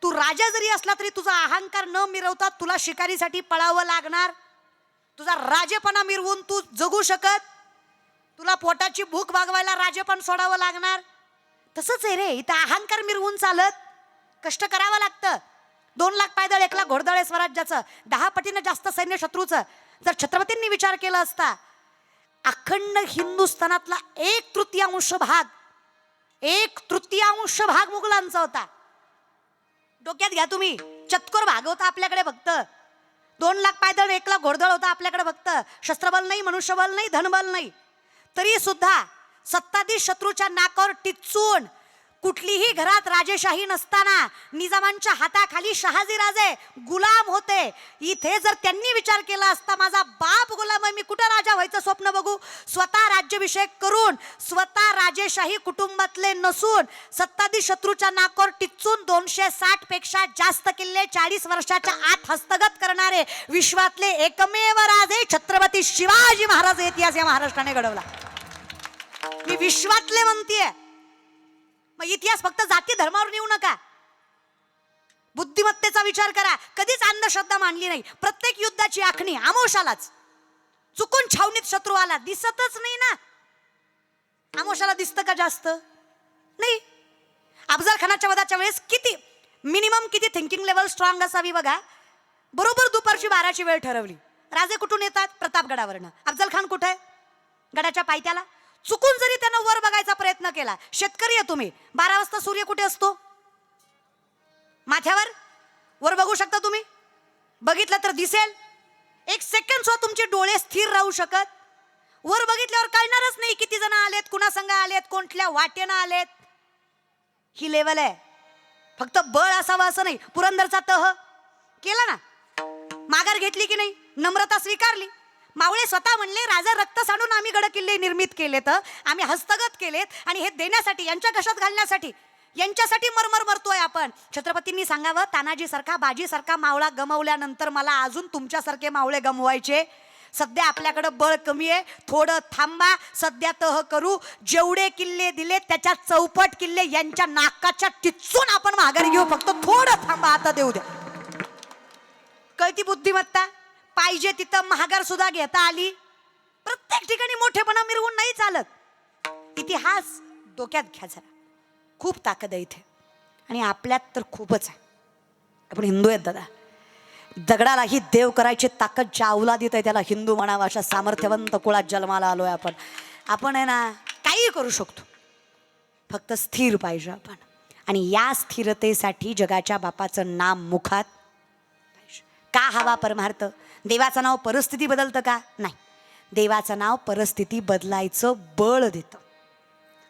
तू राजा जरी असला तरी तुझा अहंकार न मिरवता तुला शिकारीसाठी पळावं लागणार. तुझा राजेपणा मिरवून तू जगू शकत. तुला पोटाची भूक भागवायला राजेपण सोडावं लागणार. तसंच आहे रे, इथं अहंकार मिरवून चालत. कष्ट करावं लागतं. 2 लाख पायदळ 1 लाख घोडदळ आहे स्वराज्याचं. 10 पटीनं जास्त सैन्य शत्रूचं. जर छत्रपतींनी विचार केला असता, अखंड हिंदुस्थानातला 1/3 भाग मुघलांचा होता. डोक्यात घ्या तुम्ही. चतकोर भाग होता आपल्याकडे फक्त. 2 लाख पायदळ 1 लाख घोडदळ होता आपल्याकडे फक्त. शस्त्रबल नाही, मनुष्यबल नाही, धनबल नाही. तरी सुद्धा सत्ताधीश शत्रूच्या नाकावर टिचून कुठलीही घरात राजेशाही नसताना निजामांच्या हाताखाली शहाजी राजे गुलाम होते. इथे जर त्यांनी विचार केला असता माझा बाप गुलाम आहे, मी कुठं राजा व्हायचं स्वप्न बघू. स्वतः राज्याभिषेक करून स्वतः राजेशाही कुटुंबातले नसून सत्ताधीश शत्रूच्या नाकावर टिचून 260 पेक्षा जास्त किल्ले 40 वर्षाच्या आत हस्तगत करणारे विश्वातले एकमेव राजे छत्रपती शिवाजी महाराज इतिहास या महाराष्ट्राने घडवला. मी विश्वातले म्हणतीये. मग इतिहास फक्त जाती धर्मावर नेऊ नका. बुद्धिमत्तेचा विचार करा. कधीच अंधश्रद्धा मांडली नाही. प्रत्येक युद्धाची आखणी आमोशालाच. चुकून छावणीत शत्रू आला दिसतच नाही ना. आमोशाला दिसतं का जास्त? नाही. अफजल खानाच्या वधाच्या वेळेस किती मिनिमम किती थिंकिंग लेवल स्ट्रॉंग असावी बघा. बरोबर दुपारची 12ची वेळ ठरवली. राजे कुठून येतात? प्रतापगडावरनं. अफजल खान कुठे आहे? गडाच्या पायथ्याला. चुकून जरी त्यानं वर बघायचा प्रयत्न केला, शेतकरी आहे तुम्ही, 12 वाजता सूर्य कुठे असतो? माथ्यावर. वर बघू शकता तुम्ही? बघितलं तर दिसेल. 1 सेकंड सुद्धा तुमचे डोळे स्थिर राहू शकत? वर बघितल्यावर कळणारच नाही किती जण आलेत, कुणा संग आलेत, कोणत्या वाटेनं आलेत. ही लेवल आहे. फक्त बळ असावं असं नाही. पुरंदरचा तह केला ना, माघार घेतली की नाही, नम्रता स्वीकारली. मावळे स्वतः म्हणले, राजा रक्त सांडून आम्ही गड किल्ले निर्मित केलेत, आम्ही हस्तगत केलेत, आणि हे देण्यासाठी, यांच्या घशात घालण्यासाठी, यांच्यासाठी मरमर मरतोय आपण. छत्रपतींनी सांगावं, तानाजी सारखा बाजी सारखा मावळा गमावल्यानंतर मला अजून तुमच्यासारखे मावळे गमवायचे. सध्या आपल्याकडं बळ कमी आहे, थोडं थांबा, सध्या तह करू. जेवढे किल्ले दिले त्याच्या चौपट किल्ले यांच्या नाकाच्या टिचून आपण माघारी घेऊ, फक्त थोडं थांबा, आता देऊ द्या. कळती बुद्धिमत्ता. पाहिजे तिथं महागार सुद्धा घेता आली. प्रत्येक ठिकाणी मोठेपणा मिरवून नाही चालत. इतिहास डोक्यात घ्या जरा, खूप ताकद आहे इथे, आणि आपल्यात तर खूपच आहे. आपण हिंदू आहेत दादा. दगडालाही देव करायची ताकद ज्या अवलादीत आहे त्याला हिंदू म्हणावं. अशा सामर्थ्यवंत कुळात जन्माला आलोय आपण. आपण आहे ना, काही करू शकतो, फक्त स्थिर पाहिजे आपण. आणि या स्थिरतेसाठी जगाच्या बापाचं नाम मुखात पाहिजे. का हवा परमार्थ? देवाचं नाव परिस्थिती बदलतं का? नाही, देवाचं नाव परिस्थिती बदलायचं बळ देतं.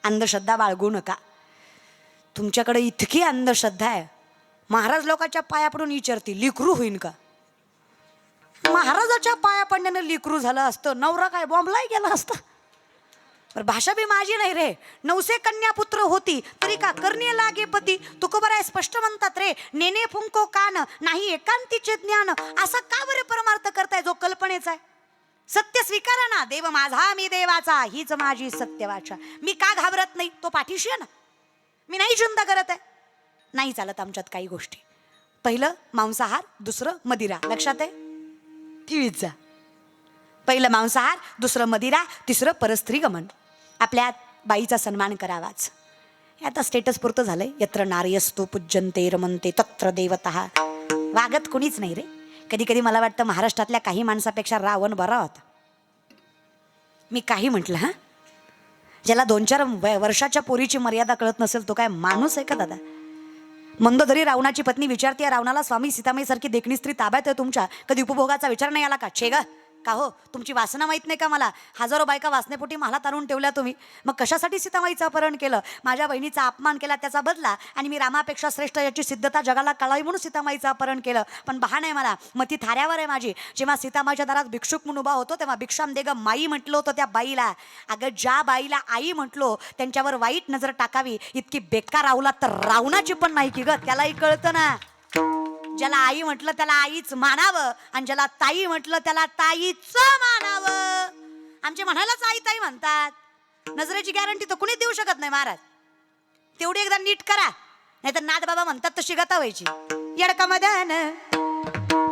अंधश्रद्धा बाळगू नका. तुमच्याकडे इतकी अंधश्रद्धा आहे, महाराज लोकांच्या पाया पडून विचारतील लिकरू होईन का? महाराजाच्या पाया पडण्यानं लिकरू झालं असतं, नवरा काय बॉम्बलाही गेला असता. पर भाषा बी माझी नाही रे. 900 कन्या पुत्र होती तरी का करणे लागे पती. तुकोबराय स्पष्ट म्हणतात रे, नेने फुंको कान नाही एकांतीचे ज्ञान. असा का बरे परमार्थ करताय जो कल्पनेचा आहे? सत्य स्वीकारा ना, देव माझा मी देवाचा, हीच माझी सत्य वाचा. मी का घाबरत नाही? तो पाठीशी आहे ना. मी नाही चिंता करत आहे. नाही चालत आमच्यात काही गोष्टी. पहिलं मांसाहार, दुसरं मदिरा. लक्षात आहे? ठेवीत जा. पहिलं मांसाहार, दुसरं मदिरा, तिसरं परस्त्री गमन. आपल्या बाईचा सन्मान करावाच. हे आता स्टेटस पुरतं झालंय. यत्र नार्यस्तु पूज्यन्ते रमन्ते तत्र देवतः. वागत कुणीच नाही रे. कधी कधी मला वाटतं महाराष्ट्रातल्या काही माणसापेक्षा रावण बरा होता. मी काही म्हटलं हा? ज्याला 2-4 वर्षाच्या पोरीची मर्यादा कळत नसेल तो काय माणूस आहे का दादा? मंदोदरी रावणाची पत्नी विचारते रावणाला, स्वामी सीतामाई सारखी देखणी स्त्री ताब्यात आहे तुमच्या, कधी उपभोगाचा विचार नाही आला का? छे ग, का हो, तुमची वासना माहीत नाही का मला? हजारो बायका वासनेपोटी महालात आणून ठेवल्या तुम्ही, मग कशासाठी सीतामाईचं अपहरण केलं? माझ्या बहिणीचा अपमान केला त्याचा बदला, आणि मी रामापेक्षा श्रेष्ठ याची सिद्धता जगाला कळावी म्हणून सीतामाईचं अपहरण केलं. पण बहाणा आहे मला, मती थाऱ्यावर आहे माझी. जेव्हा सीतामाईच्या दारात भिक्षुक म्हणून उभा होतो तेव्हा भिक्षाम दे ग माई म्हटलं होतं त्या बाईला. अगं, ज्या बाईला आई म्हटलो त्यांच्यावर वाईट नजर टाकावी इतकी बेकार रावला तर रावणाची पण नाही की ग. त्यालाही कळतं ना, ज्याला आई म्हटलं त्याला आईच मानावं, आणि ज्याला ताई म्हटलं त्याला ताईच मानावं. आमचे म्हणायलाच आई ताई म्हणतात. नजरेची गॅरंटी तर कुणीच देऊ शकत नाही महाराज. तेवढी एकदा नीट करा, नाही तर नाथ बाबा म्हणतात तशी गता व्हायची. यडक मदन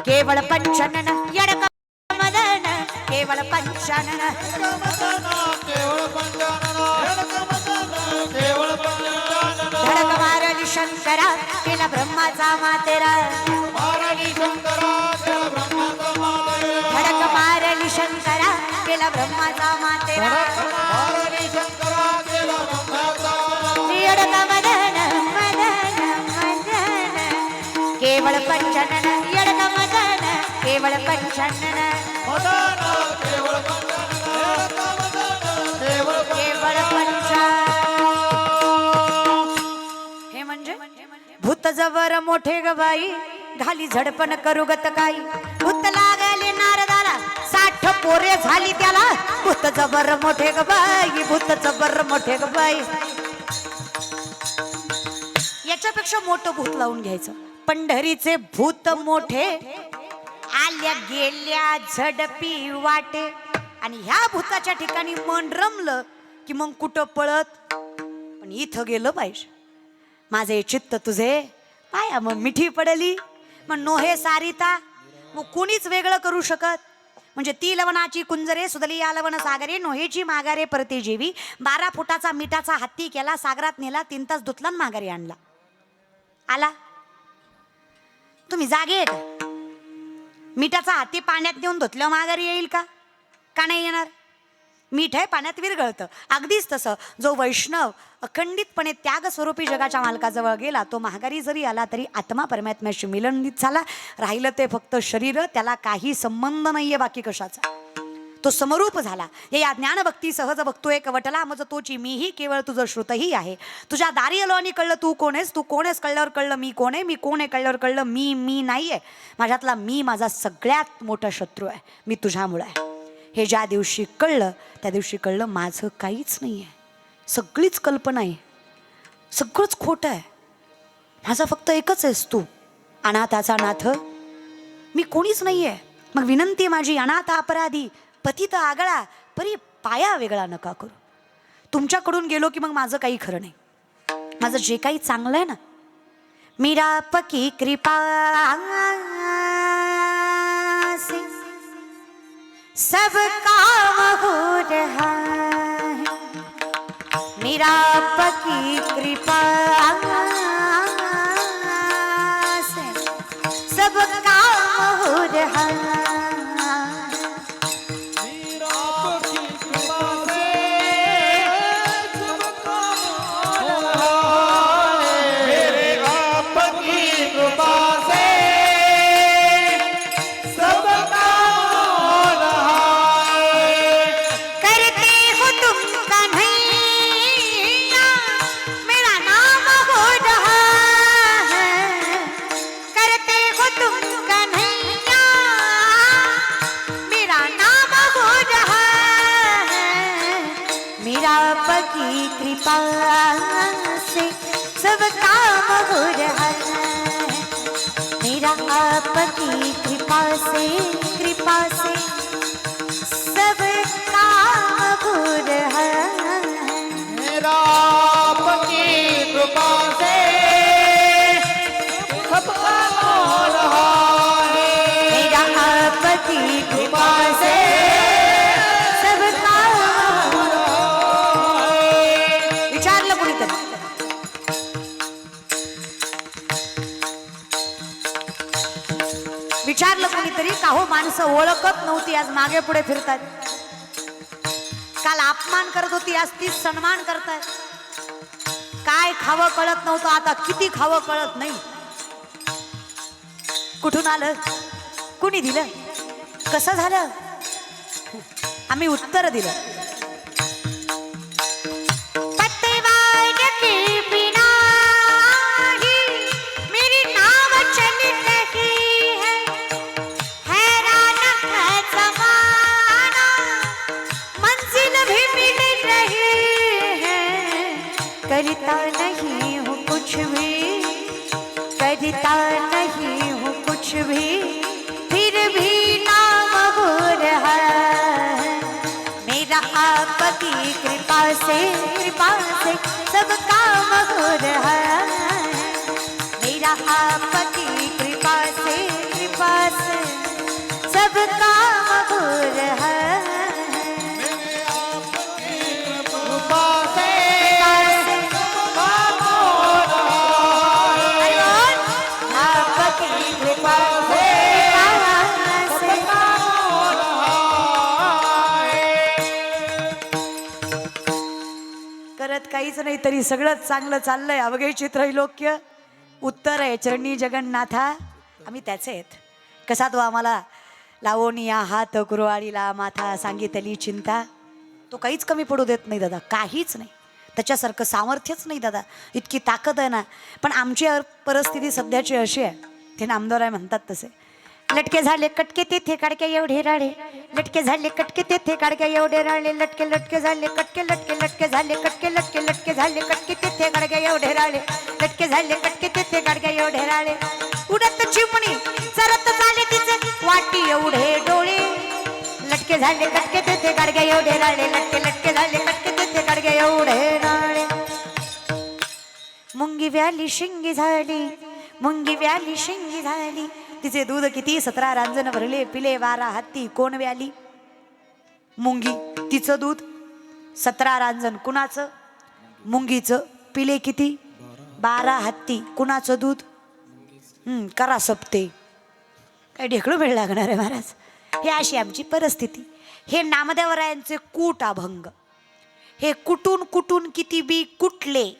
केवळ पंचनन, यडक मदन केवळ पंचनन, धडक मारली शंकरा केला ब्रह्माचा मातेरा. धडक मारली शंकरा केला ब्रह्माचा मातेरा. यडक मदन मदन मदन केवळ पंचनन, यडक मदन केवळ पंचनन, केवळ पंचनन. हे म्हणजे भूत जवर मोठे गबाई घाली झडपण करू गत काही. भूत लागले नारदाला 60 पोरे झाली त्याला. भूत जबर मोठे गबाई, भूत जबर मोठे गबाई. याच्यापेक्षा मोठं भूत लावून घ्यायचं. पंढरीचे भूत मोठे आल्या गेल्या झडपी वाटे. आणि ह्या भूताच्या ठिकाणी मन रमलं की मग कुठं पळत, पण इथं गेलं पाहिजे. माझे चित्त तुझे पाया मग मिठी पडली. मग नोहे सारिता, मग कुणीच वेगळं करू शकत. म्हणजे ती लवणाची कुंजरे सुदली या लवण सागरे, नोहेची माघारे परते जेवी. 12 फुटाचा मिठाचा हत्ती केला, सागरात नेला, 3 तास धुतला माघारी आणला. आला तुम्ही जागे आहे का? मिठाचा हाती पाण्यात नेऊन धुतल्यावर माघारी येईल का? का नाही येणार? मीठ आहे पाण्यात विरघळतं. अगदीच तसं जो वैष्णव अखंडितपणे त्याग स्वरूपी जगाच्या मालकाजवळ गेला तो माघारी जरी आला तरी आत्मा परमात्म्याशी मिलनित झाला. राहिलं ते फक्त शरीर, त्याला काही संबंध नाहीये बाकी कशाचा. तो समरूप झाला. या ज्ञानभक्ती सहज बघतोय कवटला मज तोची मीही केवळ तुझं श्रुतही आहे. तुझ्या दारी आलो आणि कळलं तू कोण आहेस. तू कोण आहेस कळल्यावर कळलं मी कोण आहे. मी कोण आहे कळल्यावर कळलं मी नाहीये. माझ्यातला मी माझा सगळ्यात मोठा शत्रू आहे. मी तुझ्यामुळे आहे. हे ज्या दिवशी कळलं त्या दिवशी कळलं माझं काहीच नाही आहे, सगळीच कल्पना आहे, सगळंच खोटं आहे, माझा फक्त एकच आहेस तू अनाथाचा नाथ, मी कोणीच नाही आहे. मग विनंती माझी अनाथ अपराधी पतित आगळा परी पाया वेगळा नका करू. तुमच्याकडून गेलो की मग माझं काही खरं नाही. माझं जे काही चांगलं आहे ना, मीरा पकी कृपा से सब काम हो रहा है, मीरा पकी कृपा से सब काम हो रहा है. आपकी कृपा से सब काम हो रहा है। मेरे आपकी कृपा से सब काम हो रहा है। करते हो तुम कन्हैया मेरा नाम हो रहा है, करते हो तुम कन्हैया मेरा नाम हो रहा है, मेरा पकी कृपा से सब काम हो रहा है, मेरा पकी कृपा से सब काम हो रहा है. मेरा आपकी कृपा से सब काम हो रहा है। मेरा आपकी कृपा से सब काम हो रहा है. विचारलं कोणीतरी, विचारलं कोणीतरी का हो माणसं ओळखत नव्हती आज मागे पुढे फिरतात, काल अपमान करत होती आज ती सन्मान करतात, काय खावं कळत नव्हतं आता किती खावं कळत नाही. कुठून आलं, कुणी दिलं, कसं झालं, आम्ही उत्तर दिलं. पतवार के बिना ही मेरी नाव चल रही है, हैरान है जमाना मंजिल भी मिल रही है, करता नहीं हूँ कुछ भी, करता नहीं हूँ कुछ भी, फिर भी नाम हो रहा है, मेरा आपकी कृपा से सब काम हो रहा है, मेरा आपकी कृपा से सब काम हो रहा है. कृपा से काम हो रहा है। आपकी कृपा से सब काम हो रहा है। करत काहीच नाही तरी सगळं चांगलं चाललंय. अवघे त्रैलोक्य उत्तर आहे चरणी जगन्नाथा, आम्ही त्याचे आहेत. कसा तो आम्हाला लावोनिया हात कुरवाडीला माथा सांगितली चिंता, तो काहीच कमी पडू देत नाही दादा, काहीच नाही. त्याच्यासारखं सामर्थ्यच नाही दादा, इतकी ताकद आहे ना. पण आमची परिस्थिती सध्याची अशी आहे, ते नामदेवराय म्हणतात तसे, लटके झाले कटके तेथे काडके एवढे राळे, लटके झाले कटके तेथे काडके एवढे राळे, लटके लटके झाले कटके लटके लटके झाले कटके लटके लटके झाले कटके तेथे काडके एवढे राळे, लटके झाले कटके तेथे काडके एवढे राळे, उडत चिमणी चरत झाले तिचे वाटी एवढे डोळे, लटके झाले कटके तेथे काडके एवढे राळे, लटके लटके झाले कटके तेथे काडके एवढे राळे. मुंगी व्याली शिंगी झाली, मुंगी व्याली शिंगी झाली, तिचे दूध किती 17 रांजण भरले, पिले 12 हत्ती कोण व्याली. मुंगी तिचं दूध 17 रांजण, कुणाचं, मुंगीचं. पिले किती 12 हत्ती, कुणाचं दूध, करा सप्ते. काय ढेकळं वेळ लागणार आहे महाराज. हे अशी आमची परिस्थिती. हे नामदेवरायांचे कूट अभंग, हे कुठून कुठून किती बी कुठले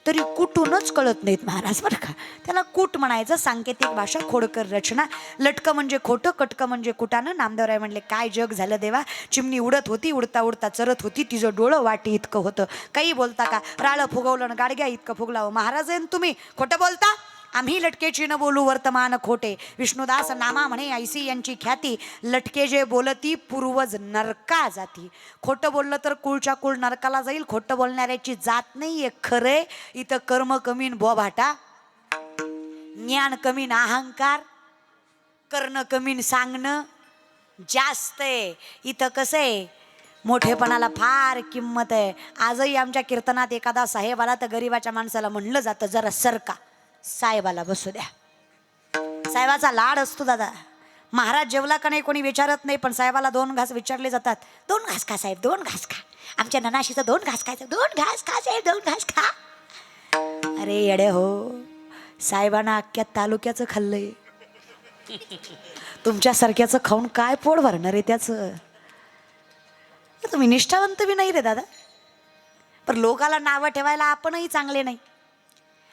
तरी कुठूनच कळत नाहीत महाराज बरं का. त्याला कूट म्हणायचं, सांकेतिक भाषा, खोडकर रचना. लटकं म्हणजे खोटं, कटकं म्हणजे कुटानं. नामदेवराय म्हणले काय जग झालं देवा, चिमणी उडत होती, उडता उडता चरत होती, तिचं डोळं वाटी इतकं होतं. काही बोलता का, राळं फुगवलं गाडग्या इतकं फुगलावं. महाराज आहे तुम्ही खोटं बोलता, आम्ही लटकेची न बोलू वर्तमान खोटे. विष्णुदास नामा म्हणे ऐसी यांची ख्याती. लटके जे बोलती पूर्वज नरका जाती. खोटं बोललं तर कुळच्या कुळ नरकाला जाईल. खोटं बोलणाऱ्याची जात नाहीये खरे. इथं कर्म कमीन बोभाटा, ज्ञान कमीन अहंकार, करणं कमीन सांगणं जास्त आहे. इथं कसं आहे, मोठेपणाला फार किंमत आहे. आजही आमच्या कीर्तनात एखादा साहेब आला तर गरीबाच्या माणसाला म्हणलं जातं जरा सरका, साहेबाला बसू द्या. साहेबाचा लाड असतो दादा. महाराज जेवला का नाही कोणी विचारत नाही, पण साहेबाला 2 घास विचारले जातात. 2 घास खा साहेब, 2 घास खा. आमच्या ननाशीचं 2 घास खायचं. 2 घास खा साहेब, 2 घास खा. अरे येडे हो, साहेबांना अख्ख्या तालुक्याचं खाल्लंय. तुमच्यासारख्याचं खाऊन काय पोट भरणार आहे त्याचं. तुम्ही निष्ठावंत बी नाही रे दादा. पण लोकाला नावं ठेवायला आपणही चांगले नाही.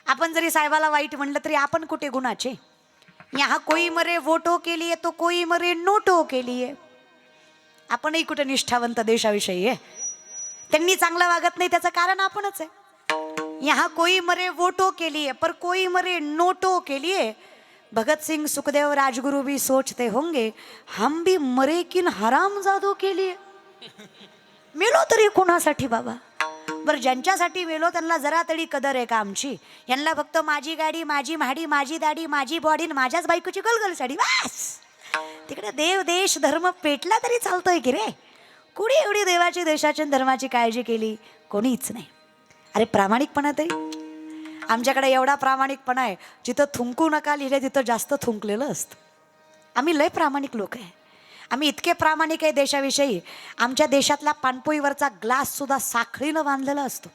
आपण जरी साहेबाला वाईट म्हणलं तरी आपण कुठे गुणाचे. यहाँ कोई मरे वोटो के लिए तो कोई मरे नोटो के लिए. आपणही कुठे निष्ठावंत देशाविषयी आहे. त्यांनी चांगलं वागत नाही त्याचं कारण आपणच आहे. यहाँ कोई मरे वोटो के लिए पर कोई मरे नोटो के लिए. भगत सिंह सुखदेव राजगुरु भी सोचते होंगे हम भी मरे किन हरामजादों के लिए. मेलो तरी कोणासाठी बाबा. बरं ज्यांच्यासाठी मेलो त्यांना जरा तरी कदर आहे का आमची. यांना फक्त माझी गाडी, माझी म्हाडी, माझी दाढी, माझी बॉडी, माझ्याच बायकोची गलगल साडी बस. तिकडे देव देश धर्म पेटला तरी चालतोय की रे. कुणी एवढी देवाची देशाची धर्माची काळजी केली? कोणीच नाही. अरे प्रामाणिकपणा तरी आमच्याकडे एवढा प्रामाणिकपणा आहे, जिथं थुंकू नका लिहिले तिथं जास्त थुंकलेलं असतं. आम्ही लय प्रामाणिक लोक आहे. आम्ही इतके प्रामाणिक आहे देशाविषयी. आमच्या देशातला पाणपोईवरचा ग्लास सुद्धा साखळीनं बांधलेला असतो.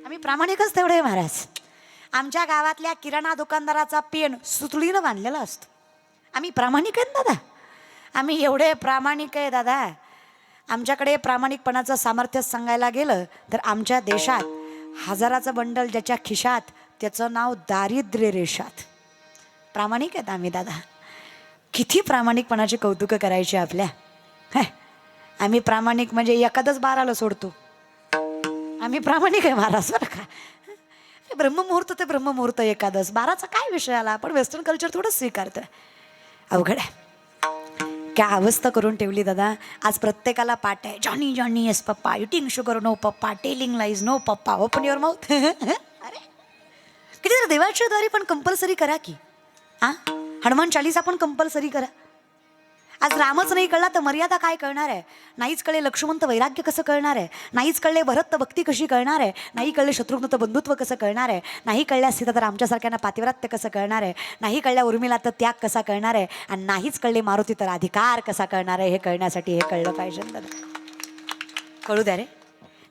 आम्ही प्रामाणिकच तेवढे आहे महाराज. आमच्या गावातल्या किराणा दुकानदाराचा पेन सुतळीनं बांधलेला असतो. आम्ही प्रामाणिक आहेत दादा. आम्ही एवढे प्रामाणिक आहे दादा. आमच्याकडे प्रामाणिकपणाचं सामर्थ्य सांगायला गेलं तर आमच्या देशात 1000चं बंडल ज्याच्या खिशात त्याचं नाव दारिद्र्य रेषात. प्रामाणिक आहेत आम्ही दादा. किती प्रामाणिकपणाची कौतुकं करायची आपल्या. आम्ही प्रामाणिक म्हणजे एखादंच 12ला सोडतो. आम्ही प्रामाणिक आहे महाराज बरं का. ब्रह्ममुहूर्त ते ब्रह्ममुहूर्त एकादश 12चा काय विषय आला. आपण वेस्टर्न कल्चर थोडंच स्वीकारतोय. अवघड आहे. काय अवस्था करून ठेवली दादा. आज प्रत्येकाला पाठ आहे. Johnny Johnny yes papa, eating sugar no पप्पा, टेलिंग लाईज नो पप्पा, ओपन युअर माउथ. अरे किती तर देवाच्या द्वारे पण कंपल्सरी करा की. हनुमान चालीसा पण कंपल्सरी करा. आज रामच नाही कळला तर मर्यादा काय कळणार आहे. नाहीच कळले लक्ष्मण तर वैराग्य कसं कळणार आहे. नाहीच कळले भरत तर भक्ती कशी कळणार आहे. नाही कळले शत्रुघ्न तर बंधुत्व कसं कळणार आहे. नाही कळल्या सीता तर आमच्यासारख्यांना पातिव्रत्य कसं कळणार आहे. नाही कळल्या उर्मिला तर त्याग कसा कळणार आहे. आणि नाहीच कळले मारुती तर अधिकार कसा कळणार आहे. हे कळण्यासाठी हे कळलं पाहिजे दादा. कळू द्या रे.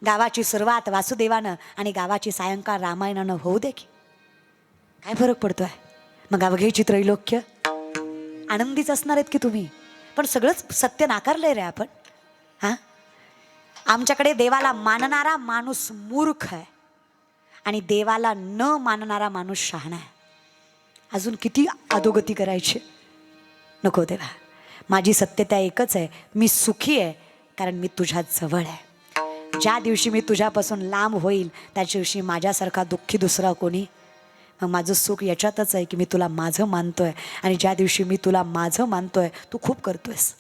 गावाची सुरुवात वासुदेवानं आणि गावाची सायंकाळ रामायणानं होऊ दे की. काय फरक पडतोय. मग अवघेची त्रैलोक्य आनंदीच असणार आहेत की तुम्ही. पण सगळंच सत्य नाकारलंय रे आपण. आमच्याकडे देवाला मानणारा माणूस मूर्ख आहे आणि देवाला न मानणारा माणूस शहाणा आहे. अजून किती अधोगती करायची. नको देवा. माझी सत्यता एकच आहे. मी सुखी आहे कारण मी तुझ्या जवळ आहे. ज्या दिवशी मी तुझ्यापासून लांब होईल त्या दिवशी माझ्यासारखा दुःखी दुसरा कोणी. मग माझं सुख याच्यातच आहे की मी तुला माझं मानतोय. आणि ज्या दिवशी मी तुला माझं मानतोय तू खूप करतोयस.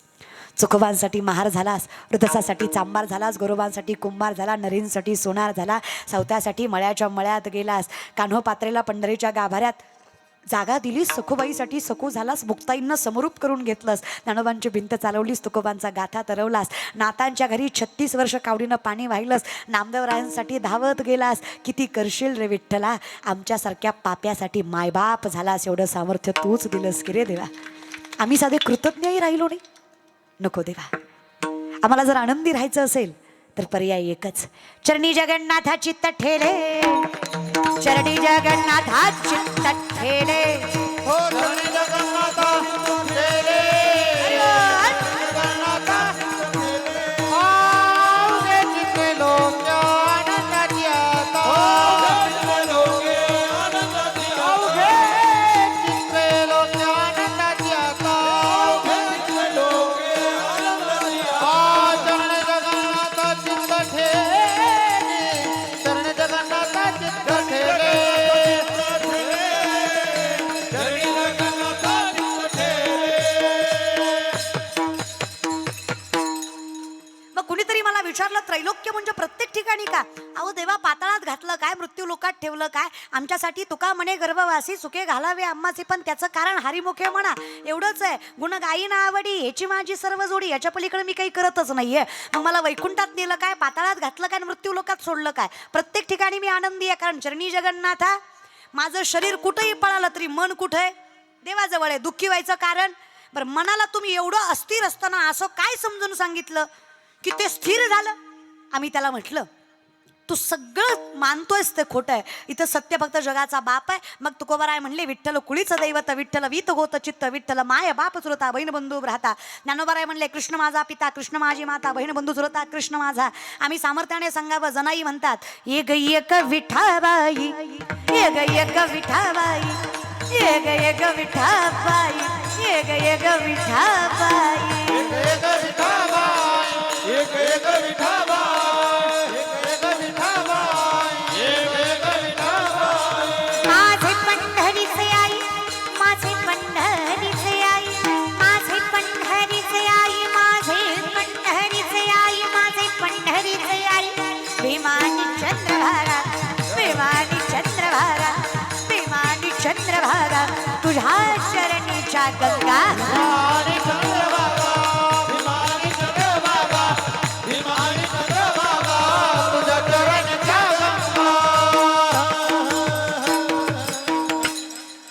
चुकवांसाठी महार झालास, रथसासाठी चांबार झालास, गोरोबांसाठी कुंभार झाला, नरींसाठी सोनार झाला, सवत्यासाठी मळ्याच्या मळ्यात गेलास, कान्होपात्रेला पंढरीच्या गाभाऱ्यात जागा दिलीस, सखुबाईसाठी सखू झालास, मुक्ताईंना समरूप करून घेतलंस, ज्ञानोबांची भिंत चालवलीस, तुकोबांचा गाथा तरवलास, नातांच्या घरी 36 वर्ष कावडीनं पाणी वाहिलंस, नामदेवरायांसाठी धावत गेलास. किती करशील रे विठ्ठला. आमच्यासारख्या पाप्यासाठी मायबाप झालास. एवढं सामर्थ्य तूच दिलंस की रे देवा. आम्ही साधे कृतज्ञही राहिलो नाही. नको देवा. आम्हाला जर आनंदी राहायचं असेल तर पर्याय एकच. चरणी जगन्नाथा चित्त ठेले, चरणी जगन्नाथा चित्त ठेले. हो चरणी जगन्नाथा ठेले, जगन्नाथा ठेले. अवघे चित्ते लोक आनंदाची आता. अवघे चित्ते लोक आनंदाची आता. चरणी जगन्नाथा चित्त ठेले, चरणी जगन्नाथा चित्त ठेले. विचारलं त्रैलोक्य म्हणजे प्रत्येक ठिकाणी का? अहो देवा, पाताळात घातलं काय, मृत्यू लोकात ठेवलं काय? आमच्यासाठी तुका म्हणे गर्भवासी सुखे घालावे आम्हाचे, पण त्याचं कारण हरिमुखे म्हणा, एवढंच आहे. गुण गायी ना आवडी याची माझी सर्व जोडी, याच्या पलीकडे मी काही करतच नाहीये. मग मला वैकुंठात नेलं काय, पाताळात घातलं काय, मृत्यू लोकात सोडलं काय? प्रत्येक ठिकाणी मी आनंदी आहे, कारण चरणी जगन्नाथा. माझं शरीर कुठेही पळालं तरी मन कुठे आहे? देवाजवळ आहे. दुःखी व्हायचं कारण? बरं, मनाला तुम्ही एवढं अस्थिर असताना असं काय समजून सांगितलं की ते स्थिर झालं? आम्ही त्याला म्हटलं तू सगळं मानतोयस ते खोटं आहे, इथं सत्य फक्त जगाचा बाप आहे. मग तुकोबाराय म्हणले विठ्ठल कुळीचं दैवत, विठ्ठल वीत होत चित्त, विठ्ठल माय बाप चुलता बहीण बंधू भ्राता. ज्ञानोबाराय म्हणले कृष्ण माझा पिता, कृष्ण माझी माता, बहीण बंधू चुलता कृष्ण माझा. आम्ही सामर्थ्याने सांगावं, जनाई म्हणतात एक एक विठाबाई, एक एक विठाबाई, एक एक विठाबाई, एक एक विठाबाई, एक विठाबाई, एक एक विठाबाई, एक विठाबाई, एक विठाबाई. माझे पंढरीचे आई, माझे पंढरीचे आई, माझे पंढरीचे आई, माझे पंढरीचे आई, माझे पंढरीचे आई. भीमानी चंद्रभागा, भीमानी चंद्रभागा, भीमानी चंद्रभागा, तुझ्या चरणीच्या गंगा. भीमानी चंद्रभागा, भीमानी चंद्रभागा, भीमानी चंद्रभागा, तुझ्या चरणाच्या गंगा.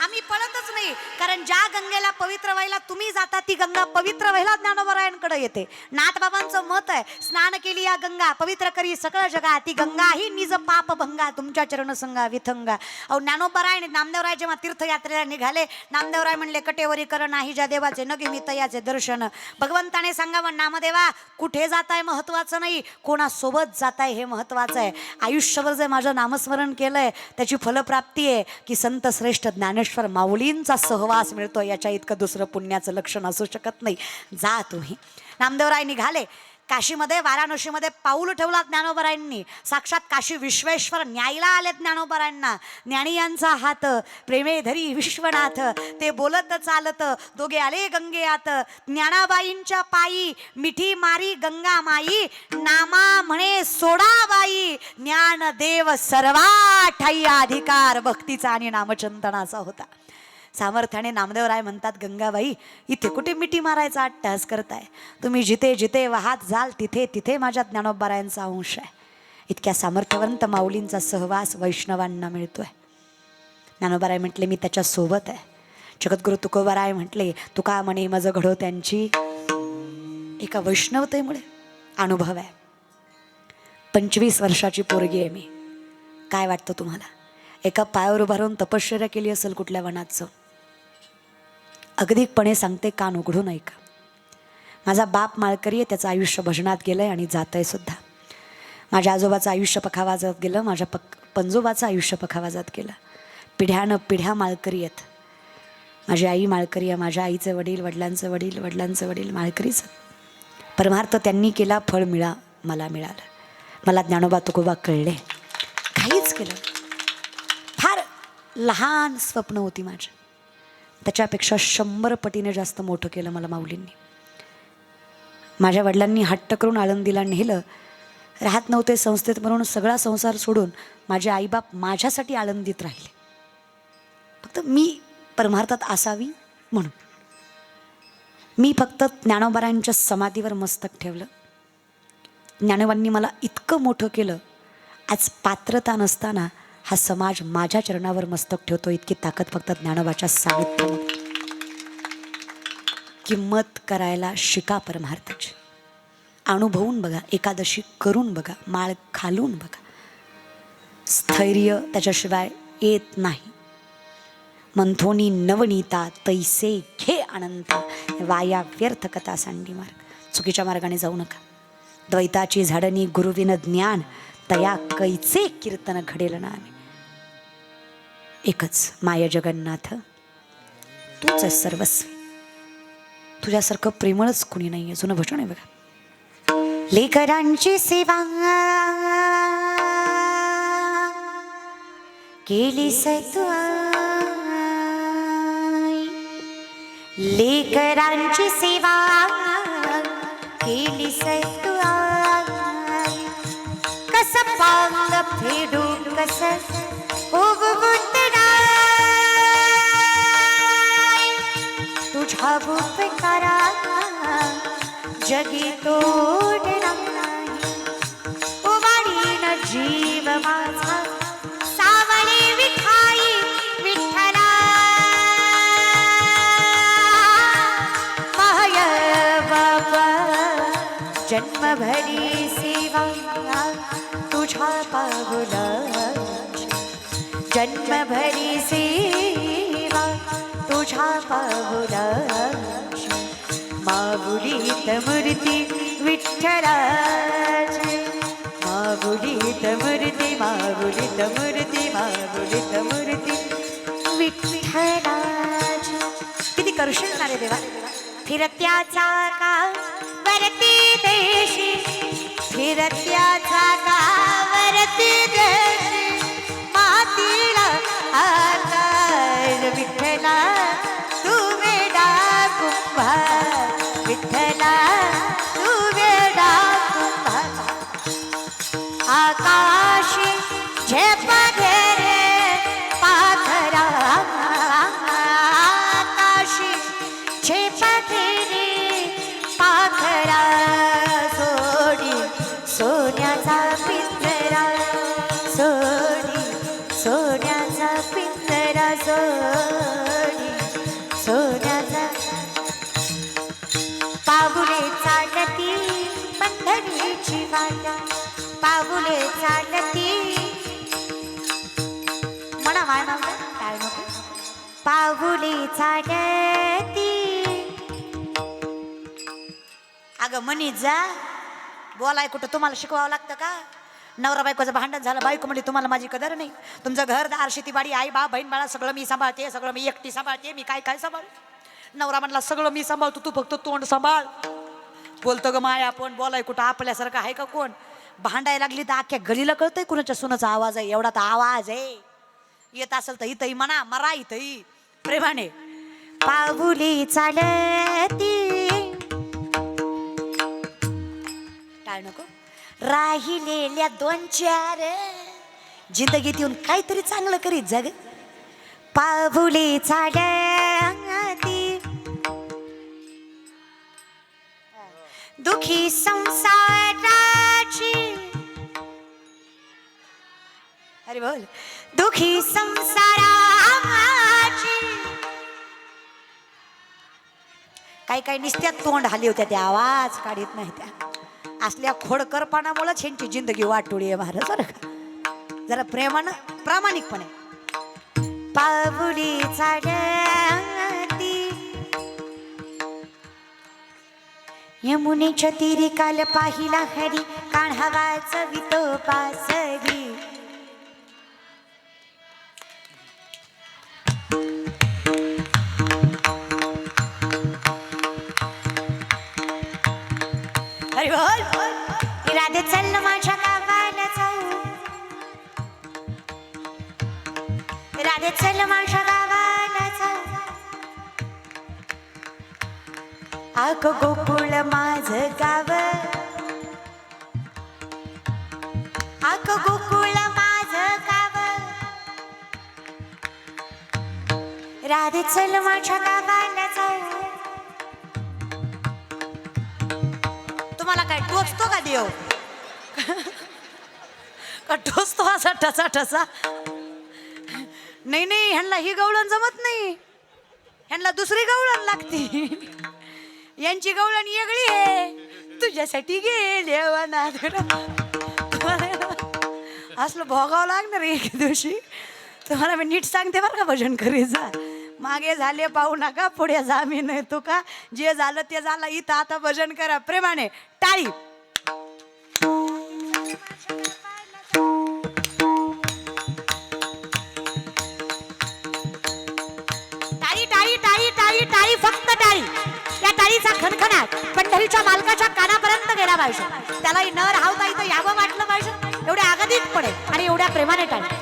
आम्ही पळतच नाही, कारण ज्या गंगेला पवित्र व्हायला तुम्ही जाता ती गंगा पवित्र व्हायला ज्ञानोबरायांकडे येते. नाथबाबांचं मत आहे, स्नान केली या गंगा पवित्र करी सकळ जगा, ती गंगा ही निज पाप भंगा, तुमच्या चरण संगा विथंगा. अहो ज्ञानोबराय नामदेवराय जेव्हा तीर्थयात्रेला निघाले, नामदेवराय म्हणले कटेवरी कर नाही ज्या देवाचे, न घे मी तयाचे दर्शन. भगवंताने सांगावं, नामदेवा कुठे जाताय महत्वाचं नाही, कोणासोबत जाताय हे महत्वाचं आहे. आयुष्यभर जे माझं नामस्मरण केलंय त्याची फलप्राप्ती आहे की संत श्रेष्ठ ज्ञानेश्वर माऊलींचा सहवास मिळतो, याच्या इतकं दुसरं पुण्याचं लक्षण असू शकत नाही. जा तुम्ही. नामदेवराय निघाले. काशीमध्ये वाराणसीमध्ये पाऊल ठेवला ज्ञानोबरायांनी. साक्षात काशी विश्वेश्वर न्यायला आले ज्ञानोबरायांना. ज्ञानी यांचा हात प्रेमे धरी विश्वनाथ, ते बोलत चालत दोघे आले गंगेयात. ज्ञानाबाईंच्या पायी मिठी मारी गंगा माई, नामा म्हणे सोडाबाई, ज्ञानदेव सर्वा ठाई अधिकार भक्तीचा आणि नामचिंतनाचा होता. सामर्थ्याने नामदेवराय म्हणतात, गंगाबाई इथे कुठे मिठी मारायचा अट्टहास करताय, तुम्ही जिथे जिथे वाहत जाल तिथे तिथे माझ्या ज्ञानोबरायांचा अंश आहे. इतक्या सामर्थ्यवंत माऊलींचा सहवास वैष्णवांना मिळतोय. ज्ञानोबराय म्हटले मी त्याच्या सोबत आहे. जगद्गुरु तुकोबाराय म्हटले तुका म्हणे मज घडो त्यांची, एका वैष्णवतेमुळे अनुभव आहे. 25 वर्षाची पोरगी आहे मी. काय वाटतं तुम्हाला? एका पायावर उभा राहून तपश्चर्या केली असेल कुठल्या वनाचं. अगदीपणे सांगते, कान उघडून ऐका. माझा बाप माळकरी आहे, त्याचं आयुष्य भजनात गेलंय आणि जातंय सुद्धा. माझ्या आजोबाचं आयुष्य पखावा जात गेलं, माझ्या पंजोबाचं आयुष्य पखावा जात गेलं. पिढ्यानं पिढ्या माळकरी आहेत. माझी आई माळकरी आहे, माझ्या आईचे वडील, वडिलांचं वडील, वडिलांचं वडील माळकरीच. परमार्थ त्यांनी केला, फळ मला मिळालं. मला ज्ञानोबा तुकोबा कळले, काहीच केलं. फार लहान स्वप्न होती माझी, त्याच्यापेक्षा 100 पटीने जास्त मोठं केलं मला माऊलींनी. माझ्या वडिलांनी हट्ट करून आळंदीला नेलं. राहत नव्हते संस्थेत म्हणून सगळा संसार सोडून माझे आईबाप माझ्यासाठी आळंदीत राहिले, फक्त मी परमार्थात असावी म्हणून. मी फक्त ज्ञानोबारायांच्या समाधीवर मस्तक ठेवलं. ज्ञानोबांनी मला इतकं मोठं केलं. आज पात्रता नसताना हा समाज माझ्या चरणावर मस्तक ठेवतो, इतकी ताकद फक्त ज्ञानोबाच्या सानिध्यामध्ये. किंमत करायला शिका परमार्थाची. अनुभवून बघा, एकादशी करून बघा, माळ खालून बघा. स्थैर्य त्याच्याशिवाय येत नाही. मंथोनी नवनीता तैसे घे अनंता, वाया व्यर्थ कथा सांडी मार्ग. चुकीच्या मार्गाने जाऊ नका. द्वैताची झाडणी गुरुविन ज्ञान, तया कैचे कीर्तन घडेल नामे. एकच माय जगन्नाथ, तूच आहे सर्वस्वी. तुझ्यासारखं प्रेमळच कुणी नाही आहे. जुनं भजन आहे बघा. लेकरांची सेवा केली तू, लेकरांची सेवा केली तू, फेडू कस उबगुंतणार तुझ्या उपकारा जगी तोडणार नाही उभारीन जीव माझा सावळी विठाई विठ्ठला माय बाबा जन्मभरी सेवा तुझ्या पावलाची जन्मभरी सेवा तुझ्या पावलाची माऊलीत मूर्ती विठ्ठलाची माऊलीत मूर्ती माऊलीत मूर्ती माऊलीत मूर्ती विठ्ठलाची किती करशील ना रे देवा फिरत्याचा का वरती देशी फिरत्याचा का वरती देशी मातीला आकार विठ्ठला तू वेडा कुंभार विठ्ठला तू वेडा कुंभार आकाशी झेप घेरे पाखरा आकाशी झेप घेरे पाखरा सोडी सोन्याचा पिंजरा सोडी सोन्याचा पिंजरा सोडी सोन्याचा पाऊले चालती पंढरीची वाट पाऊले चालती म्हणा माय मागं काय नको पाऊले चालती अगं म्हणी जा बोलाय कुठं तुम्हाला शिकवावं लागतं का नवरा बायकोचं भांडण झालं बायको म्हणजे तुम्हाला माझी कदर नाही तुमचं घरदार शेतीबाडी आई बा बहीण बाळा सगळं मी सांभाळते सगळं मी एकटी सांभाळते मी काय काय सांभाळू नवरा म्हणला सगळं मी सांभाळतो तू फक्त तोंड सांभाळ बोलतो ग माय आपण बोलाय कुठं आपल्यासारखं आहे का कोण भांडायला लागली तर अख्ख्या गलीला कळतंय कुणाच्या सुनाचा आवाज आहे एवढा तर आवाज आहे येत असेल तर इथंही म्हणा मरा इथंही प्रेमाने पाऊली चालती काय नको राहिलेल्या दोन चार जिंदगीत येऊन काहीतरी चांगलं करीत जग पाऊली चालती दुखी संसाराची अरे बोल दुखी संसाराची काही काही निस्त्यात तोंड हाली होत्या त्या आवाज काढीत नाही त्या असल्या खोडकरपणामुळेच ह्यांची जिंदगी वाटोळी आहे महाराज बरं का जरा प्रेमानं प्रामाणिकपणे पाऊली चालती यमुनेच्या तीरी काल पाहिला हरी काढावाच वितो पासरी हरी बोल राधे चल माझ्या गावाला जाऊ राधे चल माझ्या गावाला जाऊ आग गोकुळ माझ गाव आग गोकुळ माझ गाव राधे चल माझ्या गावाला जाऊ तुम्हाला काय टोचतो का देव का टोचतो असा ठसा ठसा नाही नाही ह्यांना ही गवळण जमत नाही ह्यांना दुसरी गवळण लागते यांची गवळण वेगळी आहे तुझ्यासाठी गेले असलं भोगावं लागणार एक दिवशी तुम्हाला मी नीट सांगते बरं का भजन करी जा मागे झाले पाहू नका पुढे जा मी नाही तो का जे झालं ते झालं इथं आता भजन करा प्रेमाने टाळी टाळी टाळी टाळी टाळी टाळी फक्त टाळी या टाळीचा खणखणाट पंढरीच्या मालकाच्या कानापर्यंत गेला पाहिजे त्याला न राहता इथं यावं वाटलं पाहिजे एवढ्या आगदीत पडे आणि एवढ्या प्रेमाने टाळी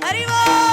हरी बोल